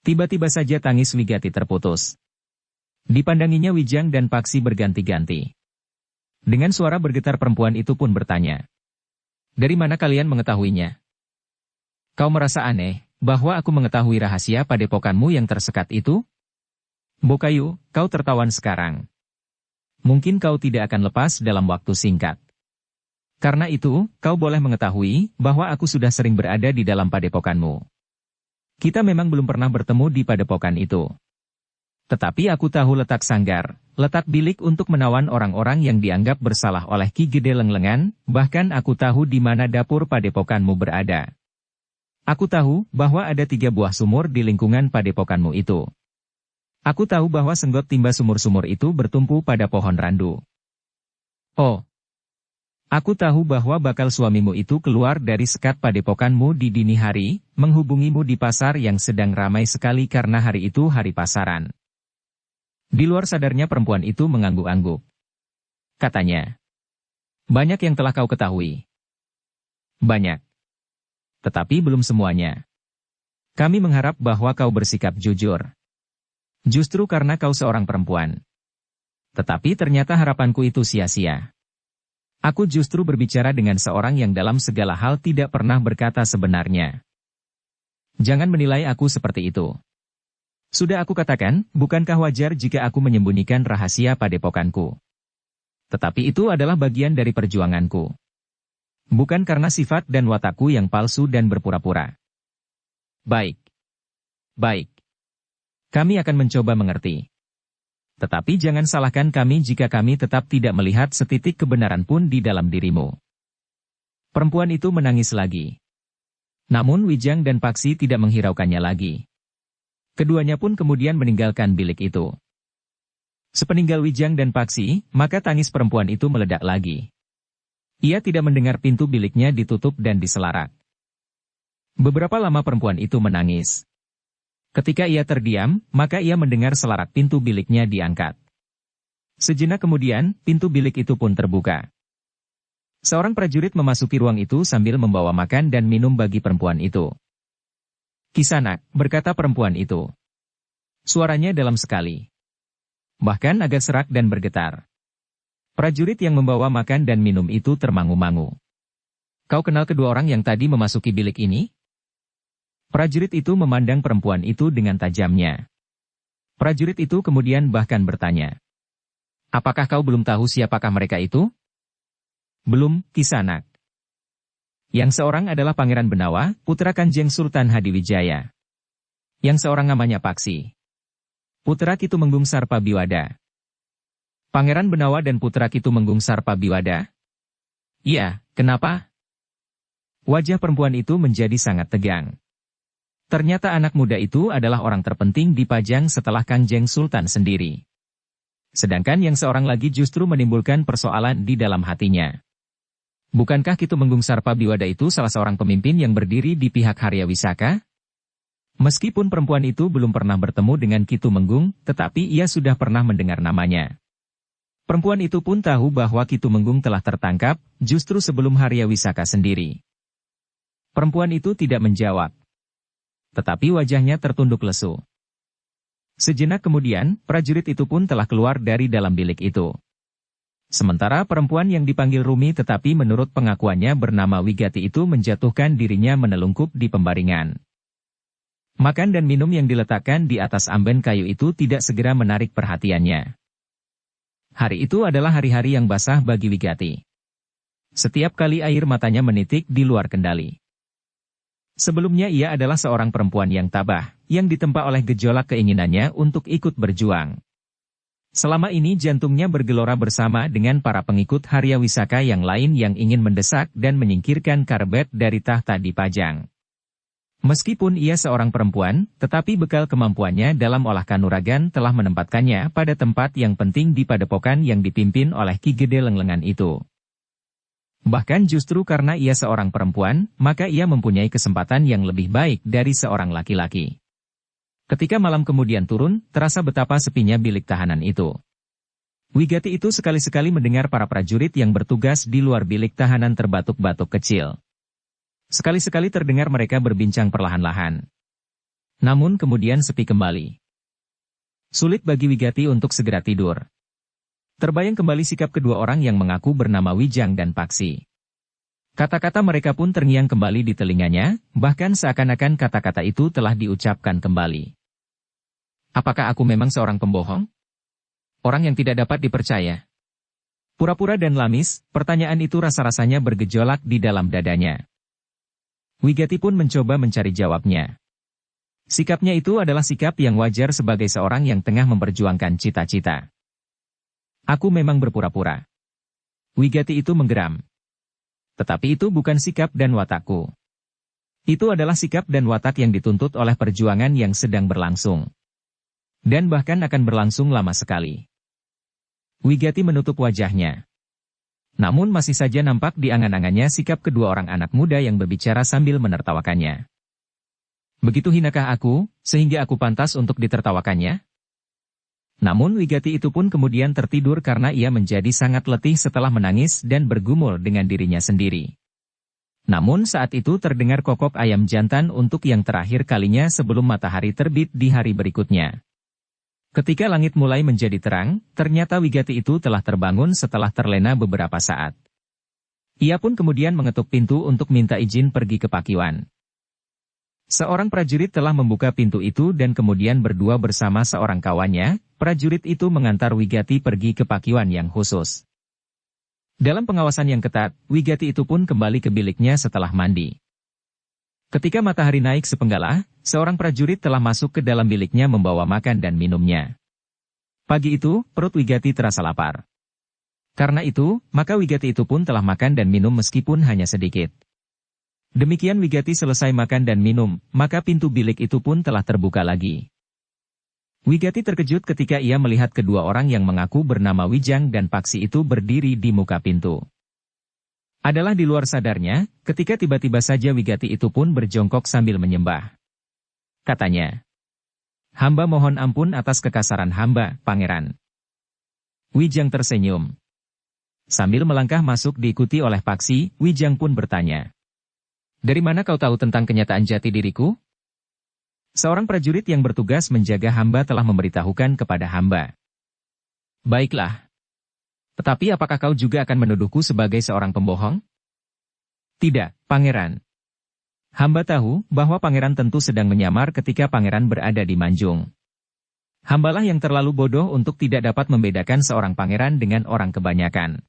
Tiba-tiba saja tangis Wigati terputus. Dipandanginya Wijang dan Paksi berganti-ganti. Dengan suara bergetar perempuan itu pun bertanya. Dari mana kalian mengetahuinya? Kau merasa aneh, bahwa aku mengetahui rahasia padepokanmu yang tersekat itu? Bokayu, kau tertawan sekarang. Mungkin kau tidak akan lepas dalam waktu singkat. Karena itu, kau boleh mengetahui bahwa aku sudah sering berada di dalam padepokanmu. Kita memang belum pernah bertemu di padepokan itu. Tetapi aku tahu letak sanggar, letak bilik untuk menawan orang-orang yang dianggap bersalah oleh Ki Gede Lenglengan, bahkan aku tahu di mana dapur padepokanmu berada. Aku tahu bahwa ada 3 buah sumur di lingkungan padepokanmu itu. Aku tahu bahwa senggot timba sumur-sumur itu bertumpu pada pohon randu. Oh, aku tahu bahwa bakal suamimu itu keluar dari sekat padepokanmu di dini hari, menghubungimu di pasar yang sedang ramai sekali karena hari itu hari pasaran. Di luar sadarnya perempuan itu mengangguk-angguk. Katanya, banyak yang telah kau ketahui. Banyak. Tetapi belum semuanya. Kami mengharap bahwa kau bersikap jujur. Justru karena kau seorang perempuan. Tetapi ternyata harapanku itu sia-sia. Aku justru berbicara dengan seorang yang dalam segala hal tidak pernah berkata sebenarnya. Jangan menilai aku seperti itu. Sudah aku katakan, bukankah wajar jika aku menyembunyikan rahasia padepokanku? Tetapi itu adalah bagian dari perjuanganku. Bukan karena sifat dan watakku yang palsu dan berpura-pura. Baik. Baik. Kami akan mencoba mengerti. Tetapi jangan salahkan kami jika kami tetap tidak melihat setitik kebenaran pun di dalam dirimu. Perempuan itu menangis lagi. Namun Wijang dan Paksi tidak menghiraukannya lagi. Keduanya pun kemudian meninggalkan bilik itu. Sepeninggal Wijang dan Paksi, maka tangis perempuan itu meledak lagi. Ia tidak mendengar pintu biliknya ditutup dan diselarak. Beberapa lama perempuan itu menangis. Ketika ia terdiam, maka ia mendengar selarak pintu biliknya diangkat. Sejenak kemudian, pintu bilik itu pun terbuka. Seorang prajurit memasuki ruang itu sambil membawa makan dan minum bagi perempuan itu. Kisanak, berkata perempuan itu. Suaranya dalam sekali. Bahkan agak serak dan bergetar. Prajurit yang membawa makan dan minum itu termangu-mangu. Kau kenal kedua orang yang tadi memasuki bilik ini? Prajurit itu memandang perempuan itu dengan tajamnya. Prajurit itu kemudian bahkan bertanya. Apakah kau belum tahu siapakah mereka itu? Belum, Kisanak. Yang seorang adalah Pangeran Benawa, putra Kanjeng Sultan Hadiwijaya. Yang seorang namanya Paksi. Putra Kitumenggung Sarpabiwada. Pangeran Benawa dan putra Kitumenggung Sarpabiwada? Iya, kenapa? Wajah perempuan itu menjadi sangat tegang. Ternyata anak muda itu adalah orang terpenting di Pajang setelah Kanjeng Sultan sendiri. Sedangkan yang seorang lagi justru menimbulkan persoalan di dalam hatinya. Bukankah Kitumenggung Sarpabiwada itu salah seorang pemimpin yang berdiri di pihak Haryawisaka? Meskipun perempuan itu belum pernah bertemu dengan Kitumenggung, tetapi ia sudah pernah mendengar namanya. Perempuan itu pun tahu bahwa Kitumenggung telah tertangkap, justru sebelum Haryawisaka sendiri. Perempuan itu tidak menjawab. Tetapi wajahnya tertunduk lesu. Sejenak kemudian, prajurit itu pun telah keluar dari dalam bilik itu. Sementara perempuan yang dipanggil Rumi tetapi menurut pengakuannya bernama Wigati itu menjatuhkan dirinya menelungkup di pembaringan. Makan dan minum yang diletakkan di atas amben kayu itu tidak segera menarik perhatiannya. Hari itu adalah hari-hari yang basah bagi Wigati. Setiap kali air matanya menitik di luar kendali. Sebelumnya ia adalah seorang perempuan yang tabah, yang ditempa oleh gejolak keinginannya untuk ikut berjuang. Selama ini jantungnya bergelora bersama dengan para pengikut Haryawisaka yang lain yang ingin mendesak dan menyingkirkan Karbet dari tahta di Pajang. Meskipun ia seorang perempuan, tetapi bekal kemampuannya dalam olah kanuragan telah menempatkannya pada tempat yang penting di padepokan yang dipimpin oleh Ki Gede Lenglengan itu. Bahkan justru karena ia seorang perempuan, maka ia mempunyai kesempatan yang lebih baik dari seorang laki-laki. Ketika malam kemudian turun, terasa betapa sepinya bilik tahanan itu. Wigati itu sekali-sekali mendengar para prajurit yang bertugas di luar bilik tahanan terbatuk-batuk kecil. Sekali-sekali terdengar mereka berbincang perlahan-lahan. Namun kemudian sepi kembali. Sulit bagi Wigati untuk segera tidur. Terbayang kembali sikap kedua orang yang mengaku bernama Wijang dan Paksi. Kata-kata mereka pun terngiang kembali di telinganya, bahkan seakan-akan kata-kata itu telah diucapkan kembali. Apakah aku memang seorang pembohong? Orang yang tidak dapat dipercaya? Pura-pura dan lamis, pertanyaan itu rasa-rasanya bergejolak di dalam dadanya. Wigati pun mencoba mencari jawabnya. Sikapnya itu adalah sikap yang wajar sebagai seorang yang tengah memperjuangkan cita-cita. Aku memang berpura-pura. Wigati itu menggeram. Tetapi itu bukan sikap dan watakku. Itu adalah sikap dan watak yang dituntut oleh perjuangan yang sedang berlangsung. Dan bahkan akan berlangsung lama sekali. Wigati menutup wajahnya. Namun masih saja nampak di angan-angannya sikap kedua orang anak muda yang berbicara sambil menertawakannya. Begitu hinakah aku, sehingga aku pantas untuk ditertawakannya? Namun Wigati itu pun kemudian tertidur karena ia menjadi sangat letih setelah menangis dan bergumul dengan dirinya sendiri. Namun saat itu terdengar kokok ayam jantan untuk yang terakhir kalinya sebelum matahari terbit di hari berikutnya. Ketika langit mulai menjadi terang, ternyata Wigati itu telah terbangun setelah terlena beberapa saat. Ia pun kemudian mengetuk pintu untuk minta izin pergi ke Pakiwan. Seorang prajurit telah membuka pintu itu dan kemudian berdua bersama seorang kawannya, prajurit itu mengantar Wigati pergi ke Pakiwan yang khusus. Dalam pengawasan yang ketat, Wigati itu pun kembali ke biliknya setelah mandi. Ketika matahari naik sepenggalah, seorang prajurit telah masuk ke dalam biliknya membawa makan dan minumnya. Pagi itu, perut Wigati terasa lapar. Karena itu, maka Wigati itu pun telah makan dan minum meskipun hanya sedikit. Demikian Wigati selesai makan dan minum, maka pintu bilik itu pun telah terbuka lagi. Wigati terkejut ketika ia melihat kedua orang yang mengaku bernama Wijang dan Paksi itu berdiri di muka pintu. Adalah di luar sadarnya, ketika tiba-tiba saja Wigati itu pun berjongkok sambil menyembah. Katanya, "Hamba mohon ampun atas kekasaran hamba, Pangeran." Wijang tersenyum. Sambil melangkah masuk diikuti oleh Paksi, Wijang pun bertanya, "Dari mana kau tahu tentang kenyataan jati diriku?" Seorang prajurit yang bertugas menjaga hamba telah memberitahukan kepada hamba. "Baiklah. Tetapi apakah kau juga akan menuduhku sebagai seorang pembohong?" "Tidak, Pangeran. Hamba tahu bahwa Pangeran tentu sedang menyamar ketika Pangeran berada di Manjung. Hambalah yang terlalu bodoh untuk tidak dapat membedakan seorang pangeran dengan orang kebanyakan.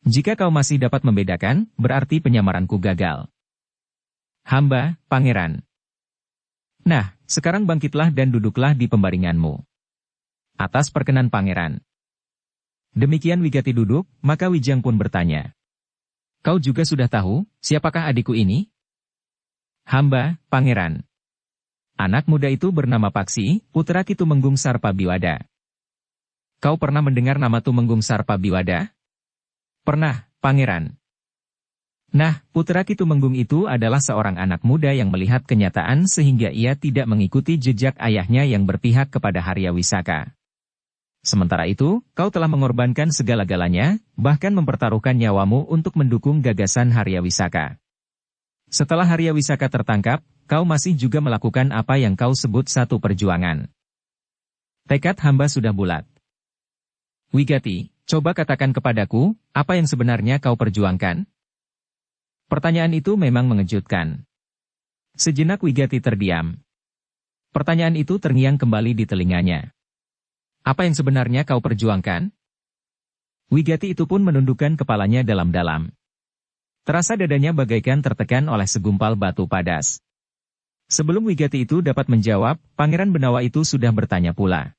Jika kau masih dapat membedakan, berarti penyamaranku gagal." "Hamba, Pangeran." "Nah, sekarang bangkitlah dan duduklah di pembaringanmu." "Atas perkenan Pangeran." Demikian Wigati duduk, maka Wijang pun bertanya, "Kau juga sudah tahu, siapakah adikku ini?" "Hamba, Pangeran." Anak muda itu bernama Paksi, putra Ki Tumenggung Sarpabiwada. "Kau pernah mendengar nama Tumenggung Sarpabiwada?" "Pernah, Pangeran." "Nah, putra Ki Tumenggung itu adalah seorang anak muda yang melihat kenyataan sehingga ia tidak mengikuti jejak ayahnya yang berpihak kepada Harya Wisaka. Sementara itu, kau telah mengorbankan segala-galanya, bahkan mempertaruhkan nyawamu untuk mendukung gagasan Harya Wisaka. Setelah Harya Wisaka tertangkap, kau masih juga melakukan apa yang kau sebut satu perjuangan. Tekad hamba sudah bulat. Wigati, coba katakan kepadaku, apa yang sebenarnya kau perjuangkan?" Pertanyaan itu memang mengejutkan. Sejenak Wigati terdiam. Pertanyaan itu terngiang kembali di telinganya. "Apa yang sebenarnya kau perjuangkan?" Wigati itu pun menundukkan kepalanya dalam-dalam. Terasa dadanya bagaikan tertekan oleh segumpal batu padas. Sebelum Wigati itu dapat menjawab, Pangeran Benawa itu sudah bertanya pula.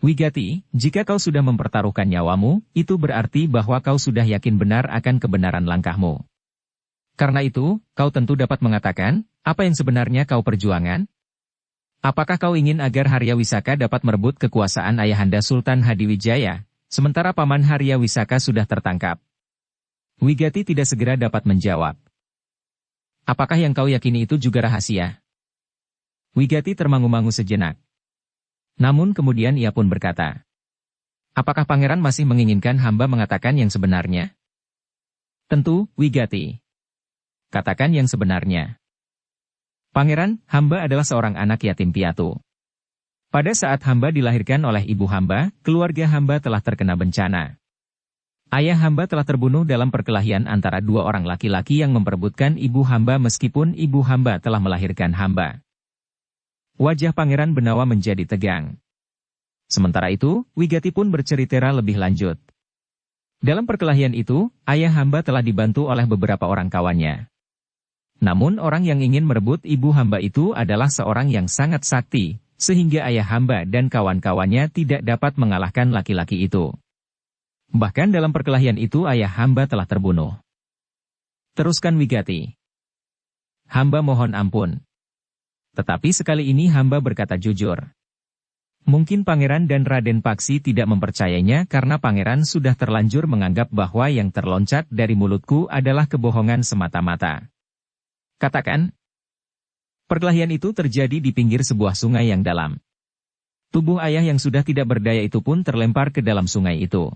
"Wigati, jika kau sudah mempertaruhkan nyawamu, itu berarti bahwa kau sudah yakin benar akan kebenaran langkahmu. Karena itu, kau tentu dapat mengatakan, apa yang sebenarnya kau perjuangan? Apakah kau ingin agar Harya Wisaka dapat merebut kekuasaan ayahanda Sultan Hadiwijaya, sementara paman Harya Wisaka sudah tertangkap?" Wigati tidak segera dapat menjawab. "Apakah yang kau yakini itu juga rahasia?" Wigati termangu-mangu sejenak. Namun kemudian ia pun berkata, "Apakah pangeran masih menginginkan hamba mengatakan yang sebenarnya?" "Tentu, Wigati. Katakan yang sebenarnya." "Pangeran, hamba adalah seorang anak yatim piatu. Pada saat hamba dilahirkan oleh ibu hamba, keluarga hamba telah terkena bencana. Ayah hamba telah terbunuh dalam perkelahian antara dua orang laki-laki yang memperebutkan ibu hamba meskipun ibu hamba telah melahirkan hamba." Wajah Pangeran Benawa menjadi tegang. Sementara itu, Wigati pun bercerita lebih lanjut. Dalam perkelahian itu, ayah hamba telah dibantu oleh beberapa orang kawannya. Namun orang yang ingin merebut ibu hamba itu adalah seorang yang sangat sakti, sehingga ayah hamba dan kawan-kawannya tidak dapat mengalahkan laki-laki itu. Bahkan dalam perkelahian itu ayah hamba telah terbunuh. Teruskan Wigati. Hamba mohon ampun. Tetapi sekali ini hamba berkata jujur. Mungkin pangeran dan Raden Paksi tidak mempercayainya karena pangeran sudah terlanjur menganggap bahwa yang terloncat dari mulutku adalah kebohongan semata-mata. Katakan. Perkelahian itu terjadi di pinggir sebuah sungai yang dalam. Tubuh ayah yang sudah tidak berdaya itu pun terlempar ke dalam sungai itu.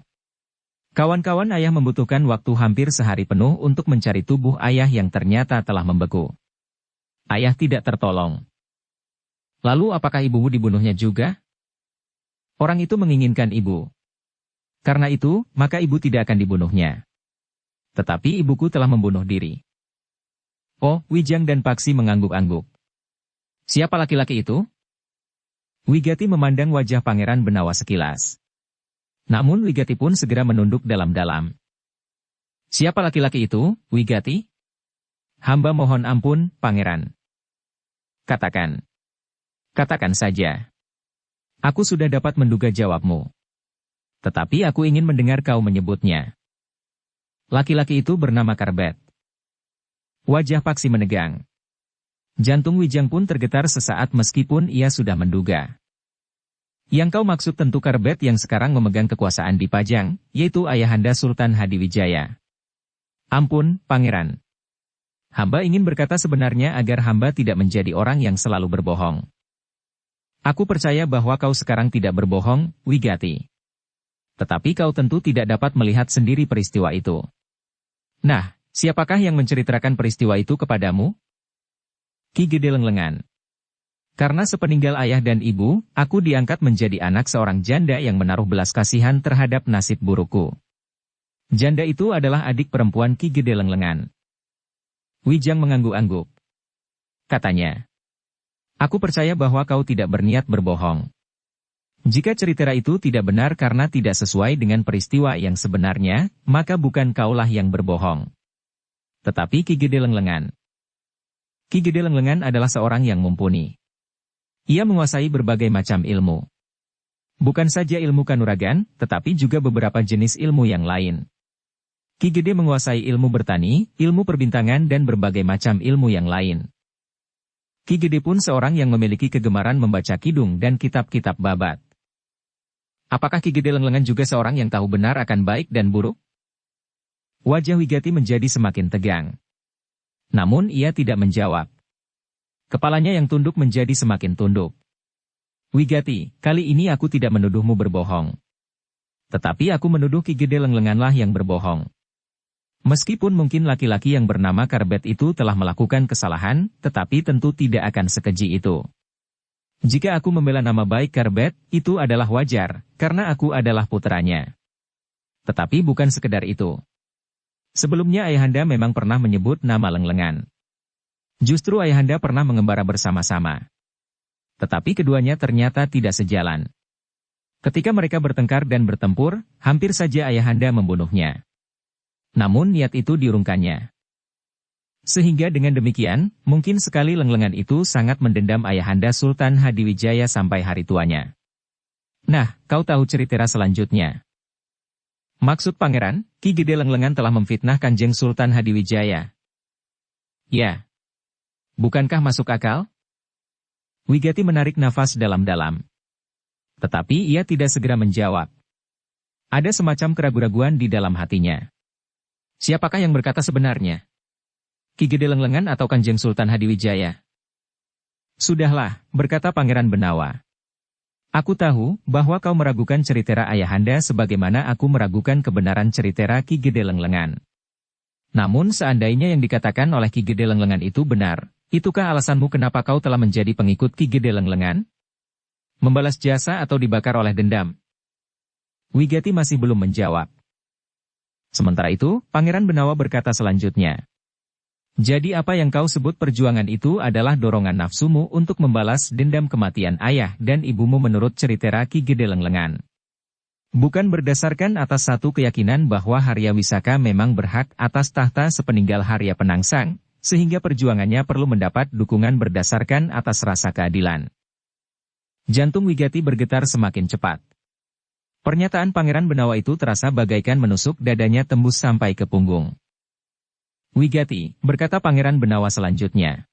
Kawan-kawan ayah membutuhkan waktu hampir sehari penuh untuk mencari tubuh ayah yang ternyata telah membeku. Ayah tidak tertolong. Lalu apakah ibumu dibunuhnya juga? Orang itu menginginkan ibu. Karena itu, maka ibu tidak akan dibunuhnya. Tetapi ibuku telah membunuh diri. Oh, Wijang dan Paksi mengangguk-angguk. Siapa laki-laki itu? Wigati memandang wajah Pangeran Benawa sekilas. Namun Wigati pun segera menunduk dalam-dalam. Siapa laki-laki itu, Wigati? Hamba mohon ampun, Pangeran. Katakan. Katakan saja. Aku sudah dapat menduga jawabmu. Tetapi aku ingin mendengar kau menyebutnya. Laki-laki itu bernama Karbet. Wajah Paksi menegang. Jantung Wijang pun tergetar sesaat meskipun ia sudah menduga. Yang kau maksud tentu Karbet yang sekarang memegang kekuasaan di Pajang, yaitu ayahanda Sultan Hadiwijaya. Ampun, Pangeran. Hamba ingin berkata sebenarnya agar hamba tidak menjadi orang yang selalu berbohong. Aku percaya bahwa kau sekarang tidak berbohong, Wigati. Tetapi kau tentu tidak dapat melihat sendiri peristiwa itu. Nah, siapakah yang menceritakan peristiwa itu kepadamu? Ki Gede Lenglengan. Karena sepeninggal ayah dan ibu, aku diangkat menjadi anak seorang janda yang menaruh belas kasihan terhadap nasib burukku. Janda itu adalah adik perempuan Ki Gede Lenglengan. Wijang mengangguk-angguk. Katanya. Aku percaya bahwa kau tidak berniat berbohong. Jika cerita itu tidak benar karena tidak sesuai dengan peristiwa yang sebenarnya, maka bukan kaulah yang berbohong. Tetapi Ki Gede Lenglengan. Ki Gede Lenglengan adalah seorang yang mumpuni. Ia menguasai berbagai macam ilmu. Bukan saja ilmu kanuragan, tetapi juga beberapa jenis ilmu yang lain. Ki Gede menguasai ilmu bertani, ilmu perbintangan dan berbagai macam ilmu yang lain. Ki Gede pun seorang yang memiliki kegemaran membaca kidung dan kitab-kitab babat. Apakah Ki Gede Lenglengan juga seorang yang tahu benar akan baik dan buruk? Wajah Wigati menjadi semakin tegang. Namun ia tidak menjawab. Kepalanya yang tunduk menjadi semakin tunduk. Wigati, kali ini aku tidak menuduhmu berbohong. Tetapi aku menuduh Ki Gede Lenglenganlah yang berbohong. Meskipun mungkin laki-laki yang bernama Karbet itu telah melakukan kesalahan, tetapi tentu tidak akan sekeji itu. Jika aku membela nama baik Karbet, itu adalah wajar, karena aku adalah puteranya. Tetapi bukan sekedar itu. Sebelumnya ayahanda memang pernah menyebut nama Lenglengan. Justru ayahanda pernah mengembara bersama-sama. Tetapi keduanya ternyata tidak sejalan. Ketika mereka bertengkar dan bertempur, hampir saja ayahanda membunuhnya. Namun niat itu diurungkannya. Sehingga dengan demikian, mungkin sekali Lenglengan itu sangat mendendam ayahanda Sultan Hadiwijaya sampai hari tuanya. Nah, kau tahu cerita selanjutnya. Maksud pangeran, Ki Gede Lenglengan telah memfitnah Kanjeng Sultan Hadiwijaya. Ya. Bukankah masuk akal? Wigati menarik nafas dalam-dalam. Tetapi ia tidak segera menjawab. Ada semacam keraguan-raguan di dalam hatinya. Siapakah yang berkata sebenarnya? Ki Gede Lenglengan atau Kanjeng Sultan Hadiwijaya? Sudahlah, berkata Pangeran Benawa. Aku tahu bahwa kau meragukan cerita ayahanda sebagaimana aku meragukan kebenaran cerita Ki Gede Lenglengan. Namun seandainya yang dikatakan oleh Ki Gede Lenglengan itu benar, itukah alasanmu kenapa kau telah menjadi pengikut Ki Gede Lenglengan? Membalas jasa atau dibakar oleh dendam? Wigati masih belum menjawab. Sementara itu, Pangeran Benawa berkata selanjutnya. Jadi apa yang kau sebut perjuangan itu adalah dorongan nafsumu untuk membalas dendam kematian ayah dan ibumu menurut cerita Ki Gede Lenglengan. Bukan berdasarkan atas satu keyakinan bahwa Harya Wisaka memang berhak atas tahta sepeninggal Harya Penangsang, sehingga perjuangannya perlu mendapat dukungan berdasarkan atas rasa keadilan. Jantung Wigati bergetar semakin cepat. Pernyataan Pangeran Benawa itu terasa bagaikan menusuk dadanya tembus sampai ke punggung. Wigati, berkata Pangeran Benawa selanjutnya.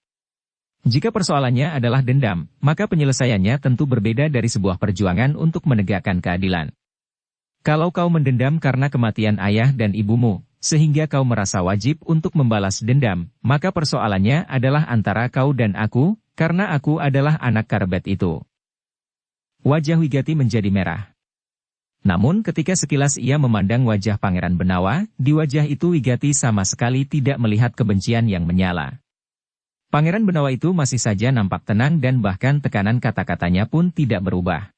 Jika persoalannya adalah dendam, maka penyelesaiannya tentu berbeda dari sebuah perjuangan untuk menegakkan keadilan. Kalau kau mendendam karena kematian ayah dan ibumu, sehingga kau merasa wajib untuk membalas dendam, maka persoalannya adalah antara kau dan aku, karena aku adalah anak Karbet itu. Wajah Wigati menjadi merah. Namun ketika sekilas ia memandang wajah Pangeran Benawa, di wajah itu Wigati sama sekali tidak melihat kebencian yang menyala. Pangeran Benawa itu masih saja nampak tenang dan bahkan tekanan kata-katanya pun tidak berubah.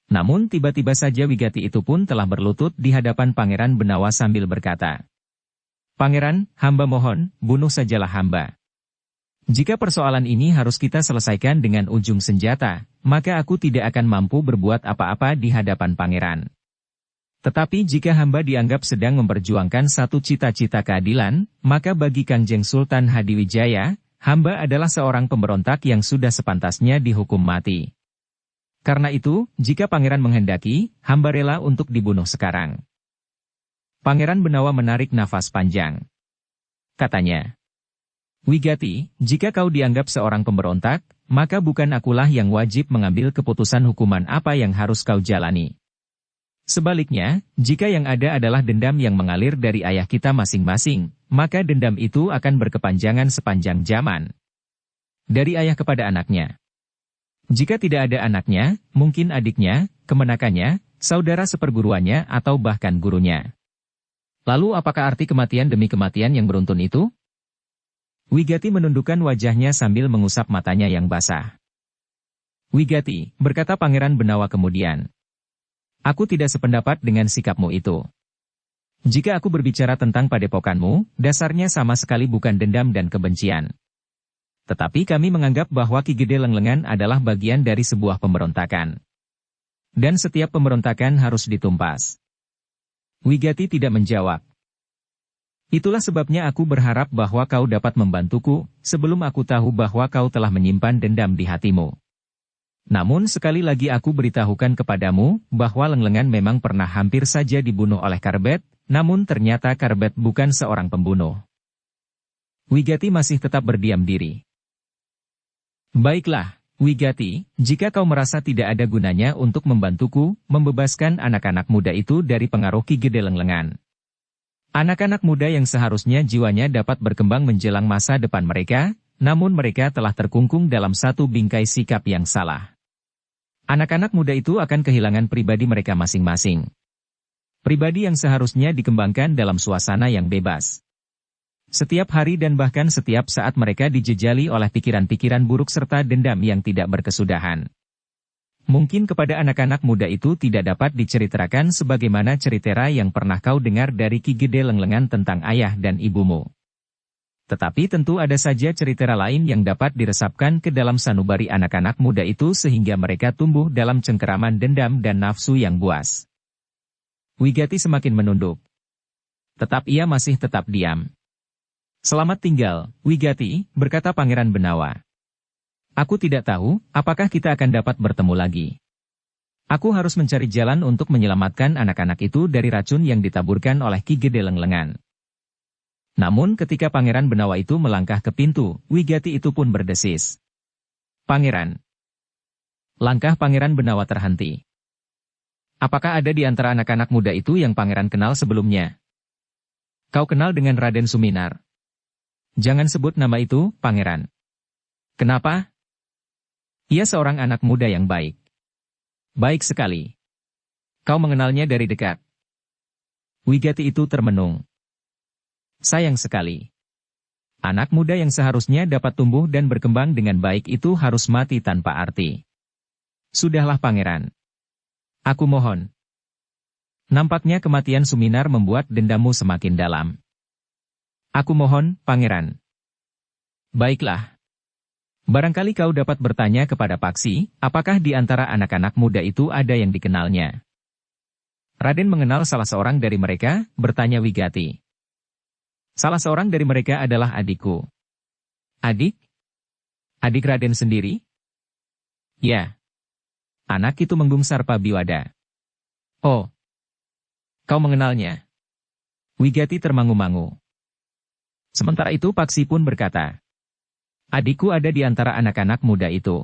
Namun tiba-tiba saja Wigati itu pun telah berlutut di hadapan Pangeran Benawa sambil berkata, "Pangeran, hamba mohon, bunuh sajalah hamba. Jika persoalan ini harus kita selesaikan dengan ujung senjata, maka aku tidak akan mampu berbuat apa-apa di hadapan pangeran. Tetapi jika hamba dianggap sedang memperjuangkan satu cita-cita keadilan, maka bagi Kangjeng Sultan Hadiwijaya, hamba adalah seorang pemberontak yang sudah sepantasnya dihukum mati. Karena itu, jika pangeran menghendaki, hamba rela untuk dibunuh sekarang." Pangeran Benawa menarik nafas panjang. Katanya, "Wigati, jika kau dianggap seorang pemberontak, maka bukan akulah yang wajib mengambil keputusan hukuman apa yang harus kau jalani. Sebaliknya, jika yang ada adalah dendam yang mengalir dari ayah kita masing-masing, maka dendam itu akan berkepanjangan sepanjang zaman. Dari ayah kepada anaknya. Jika tidak ada anaknya, mungkin adiknya, kemenakannya, saudara seperguruannya atau bahkan gurunya. Lalu apakah arti kematian demi kematian yang beruntun itu?" Wigati menundukkan wajahnya sambil mengusap matanya yang basah. "Wigati," berkata Pangeran Benawa kemudian, "aku tidak sependapat dengan sikapmu itu. Jika aku berbicara tentang padepokanmu, dasarnya sama sekali bukan dendam dan kebencian. Tetapi kami menganggap bahwa Ki Gede Lenglengan adalah bagian dari sebuah pemberontakan. Dan setiap pemberontakan harus ditumpas." Wigati tidak menjawab. "Itulah sebabnya aku berharap bahwa kau dapat membantuku, sebelum aku tahu bahwa kau telah menyimpan dendam di hatimu. Namun sekali lagi aku beritahukan kepadamu, bahwa Lenglengan memang pernah hampir saja dibunuh oleh Karbet, namun ternyata Karbet bukan seorang pembunuh." Wigati masih tetap berdiam diri. "Baiklah, Wigati, jika kau merasa tidak ada gunanya untuk membantuku, membebaskan anak-anak muda itu dari pengaruh Ki Gede Lenglengan. Anak-anak muda yang seharusnya jiwanya dapat berkembang menjelang masa depan mereka, namun mereka telah terkungkung dalam satu bingkai sikap yang salah. Anak-anak muda itu akan kehilangan pribadi mereka masing-masing. Pribadi yang seharusnya dikembangkan dalam suasana yang bebas. Setiap hari dan bahkan setiap saat mereka dijejali oleh pikiran-pikiran buruk serta dendam yang tidak berkesudahan. Mungkin kepada anak-anak muda itu tidak dapat diceritakan sebagaimana ceritera yang pernah kau dengar dari Ki Gede Lenglengan tentang ayah dan ibumu. Tetapi tentu ada saja ceritera lain yang dapat diresapkan ke dalam sanubari anak-anak muda itu sehingga mereka tumbuh dalam cengkeraman dendam dan nafsu yang buas." Wigati semakin menunduk. Tetap ia masih tetap diam. "Selamat tinggal, Wigati," berkata Pangeran Benawa. "Aku tidak tahu, apakah kita akan dapat bertemu lagi. Aku harus mencari jalan untuk menyelamatkan anak-anak itu dari racun yang ditaburkan oleh Ki Gede Lenglengan." Namun ketika Pangeran Benawa itu melangkah ke pintu, Wigati itu pun berdesis. "Pangeran." Langkah Pangeran Benawa terhenti. "Apakah ada di antara anak-anak muda itu yang Pangeran kenal sebelumnya?" "Kau kenal dengan Raden Suminar?" "Jangan sebut nama itu, Pangeran." "Kenapa?" "Ia seorang anak muda yang baik." "Baik sekali. Kau mengenalnya dari dekat?" Wigati itu termenung. "Sayang sekali. Anak muda yang seharusnya dapat tumbuh dan berkembang dengan baik itu harus mati tanpa arti. Sudahlah Pangeran. Aku mohon." Nampaknya kematian Suminar membuat dendammu semakin dalam. "Aku mohon, Pangeran." "Baiklah. Barangkali kau dapat bertanya kepada Paksi, apakah di antara anak-anak muda itu ada yang dikenalnya?" Raden mengenal salah seorang dari mereka, bertanya Wigati. Salah seorang dari mereka adalah adikku. Adik? Adik Raden sendiri? Ya. Anak itu menggungsar Pabiwada. Oh. Kau mengenalnya? Wigati termangu-mangu. Sementara itu Paksi pun berkata. Adikku ada di antara anak-anak muda itu.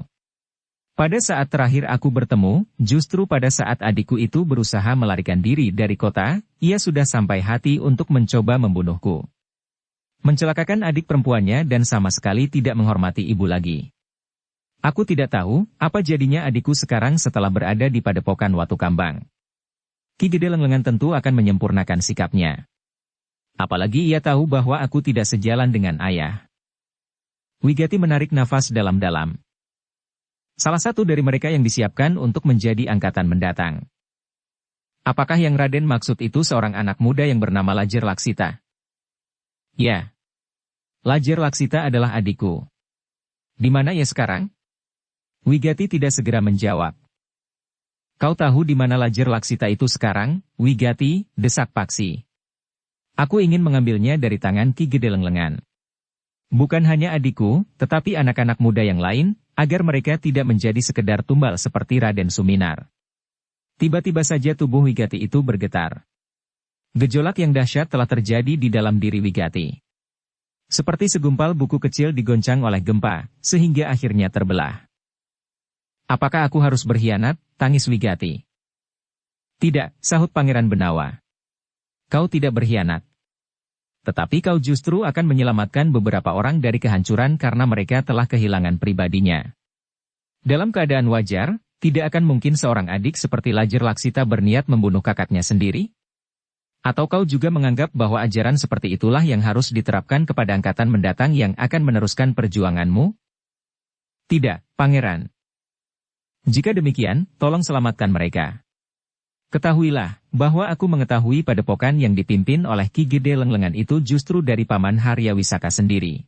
Pada saat terakhir aku bertemu, justru pada saat adikku itu berusaha melarikan diri dari kota, ia sudah sampai hati untuk mencoba membunuhku. Mencelakakan adik perempuannya dan sama sekali tidak menghormati ibu lagi. Aku tidak tahu, apa jadinya adikku sekarang setelah berada di padepokan Watu Kambang. Ki Gede Lenglengan tentu akan menyempurnakan sikapnya. Apalagi ia tahu bahwa aku tidak sejalan dengan ayah. Wigati menarik nafas dalam-dalam. Salah satu dari mereka yang disiapkan untuk menjadi angkatan mendatang. Apakah yang Raden maksud itu seorang anak muda yang bernama Lajer Laksita? Ya. Lajer Laksita adalah adikku. Di mana ia sekarang? Wigati tidak segera menjawab. Kau tahu di mana Lajer Laksita itu sekarang, Wigati, desak Paksi. Aku ingin mengambilnya dari tangan Ki Gede Lenglengan. Bukan hanya adikku, tetapi anak-anak muda yang lain, agar mereka tidak menjadi sekedar tumbal seperti Raden Suminar. Tiba-tiba saja tubuh Wigati itu bergetar. Gejolak yang dahsyat telah terjadi di dalam diri Wigati. Seperti segumpal buku kecil digoncang oleh gempa, sehingga akhirnya terbelah. Apakah aku harus berkhianat? Tangis Wigati. Tidak, sahut Pangeran Benawa. Kau tidak berkhianat. Tetapi kau justru akan menyelamatkan beberapa orang dari kehancuran karena mereka telah kehilangan pribadinya. Dalam keadaan wajar, tidak akan mungkin seorang adik seperti Lajer Laksita berniat membunuh kakaknya sendiri? Atau kau juga menganggap bahwa ajaran seperti itulah yang harus diterapkan kepada angkatan mendatang yang akan meneruskan perjuanganmu? Tidak, Pangeran. Jika demikian, tolong selamatkan mereka. Ketahuilah, bahwa aku mengetahui padepokan yang dipimpin oleh Ki Gede Lenglengan itu justru dari Paman Haryawisaka sendiri.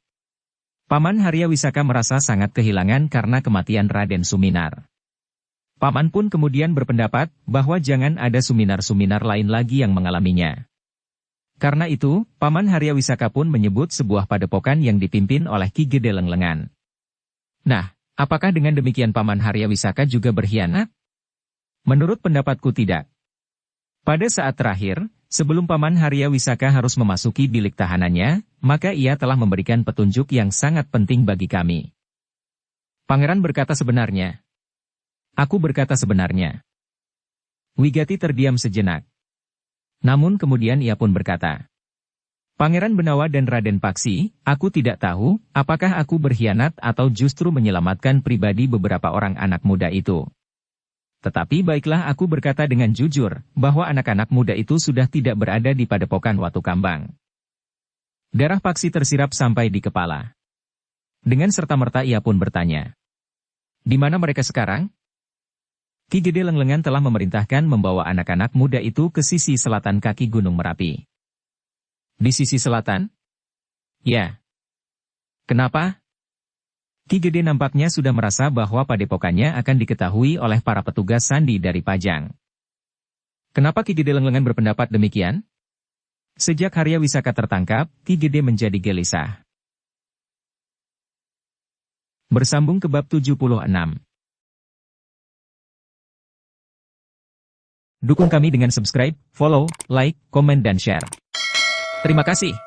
Paman Haryawisaka merasa sangat kehilangan karena kematian Raden Suminar. Paman pun kemudian berpendapat bahwa jangan ada Suminar-Suminar lain lagi yang mengalaminya. Karena itu, Paman Haryawisaka pun menyebut sebuah padepokan yang dipimpin oleh Ki Gede Lenglengan. Nah, apakah dengan demikian Paman Haryawisaka juga berkhianat? Menurut pendapatku tidak. Pada saat terakhir, sebelum Paman Haryawisaka harus memasuki bilik tahanannya, maka ia telah memberikan petunjuk yang sangat penting bagi kami. Pangeran berkata sebenarnya. Aku berkata sebenarnya. Wigati terdiam sejenak. Namun kemudian ia pun berkata. Pangeran Benawa dan Raden Paksi, aku tidak tahu, apakah aku berkhianat atau justru menyelamatkan pribadi beberapa orang anak muda itu. Tetapi baiklah aku berkata dengan jujur, bahwa anak-anak muda itu sudah tidak berada di padepokan Watu Kambang. Darah Paksi tersirap sampai di kepala. Dengan serta-merta ia pun bertanya. Di mana mereka sekarang? Ki Gede Lenglengan telah memerintahkan membawa anak-anak muda itu ke sisi selatan kaki Gunung Merapi. Di sisi selatan? Ya. Kenapa? Ki Gede nampaknya sudah merasa bahwa padepokannya akan diketahui oleh para petugas sandi dari Pajang. Kenapa Ki Gede Lenglengan berpendapat demikian? Sejak Haryawisaka tertangkap, Ki Gede menjadi gelisah. Bersambung ke bab 76. Dukung kami dengan subscribe, follow, like, komen dan share. Terima kasih.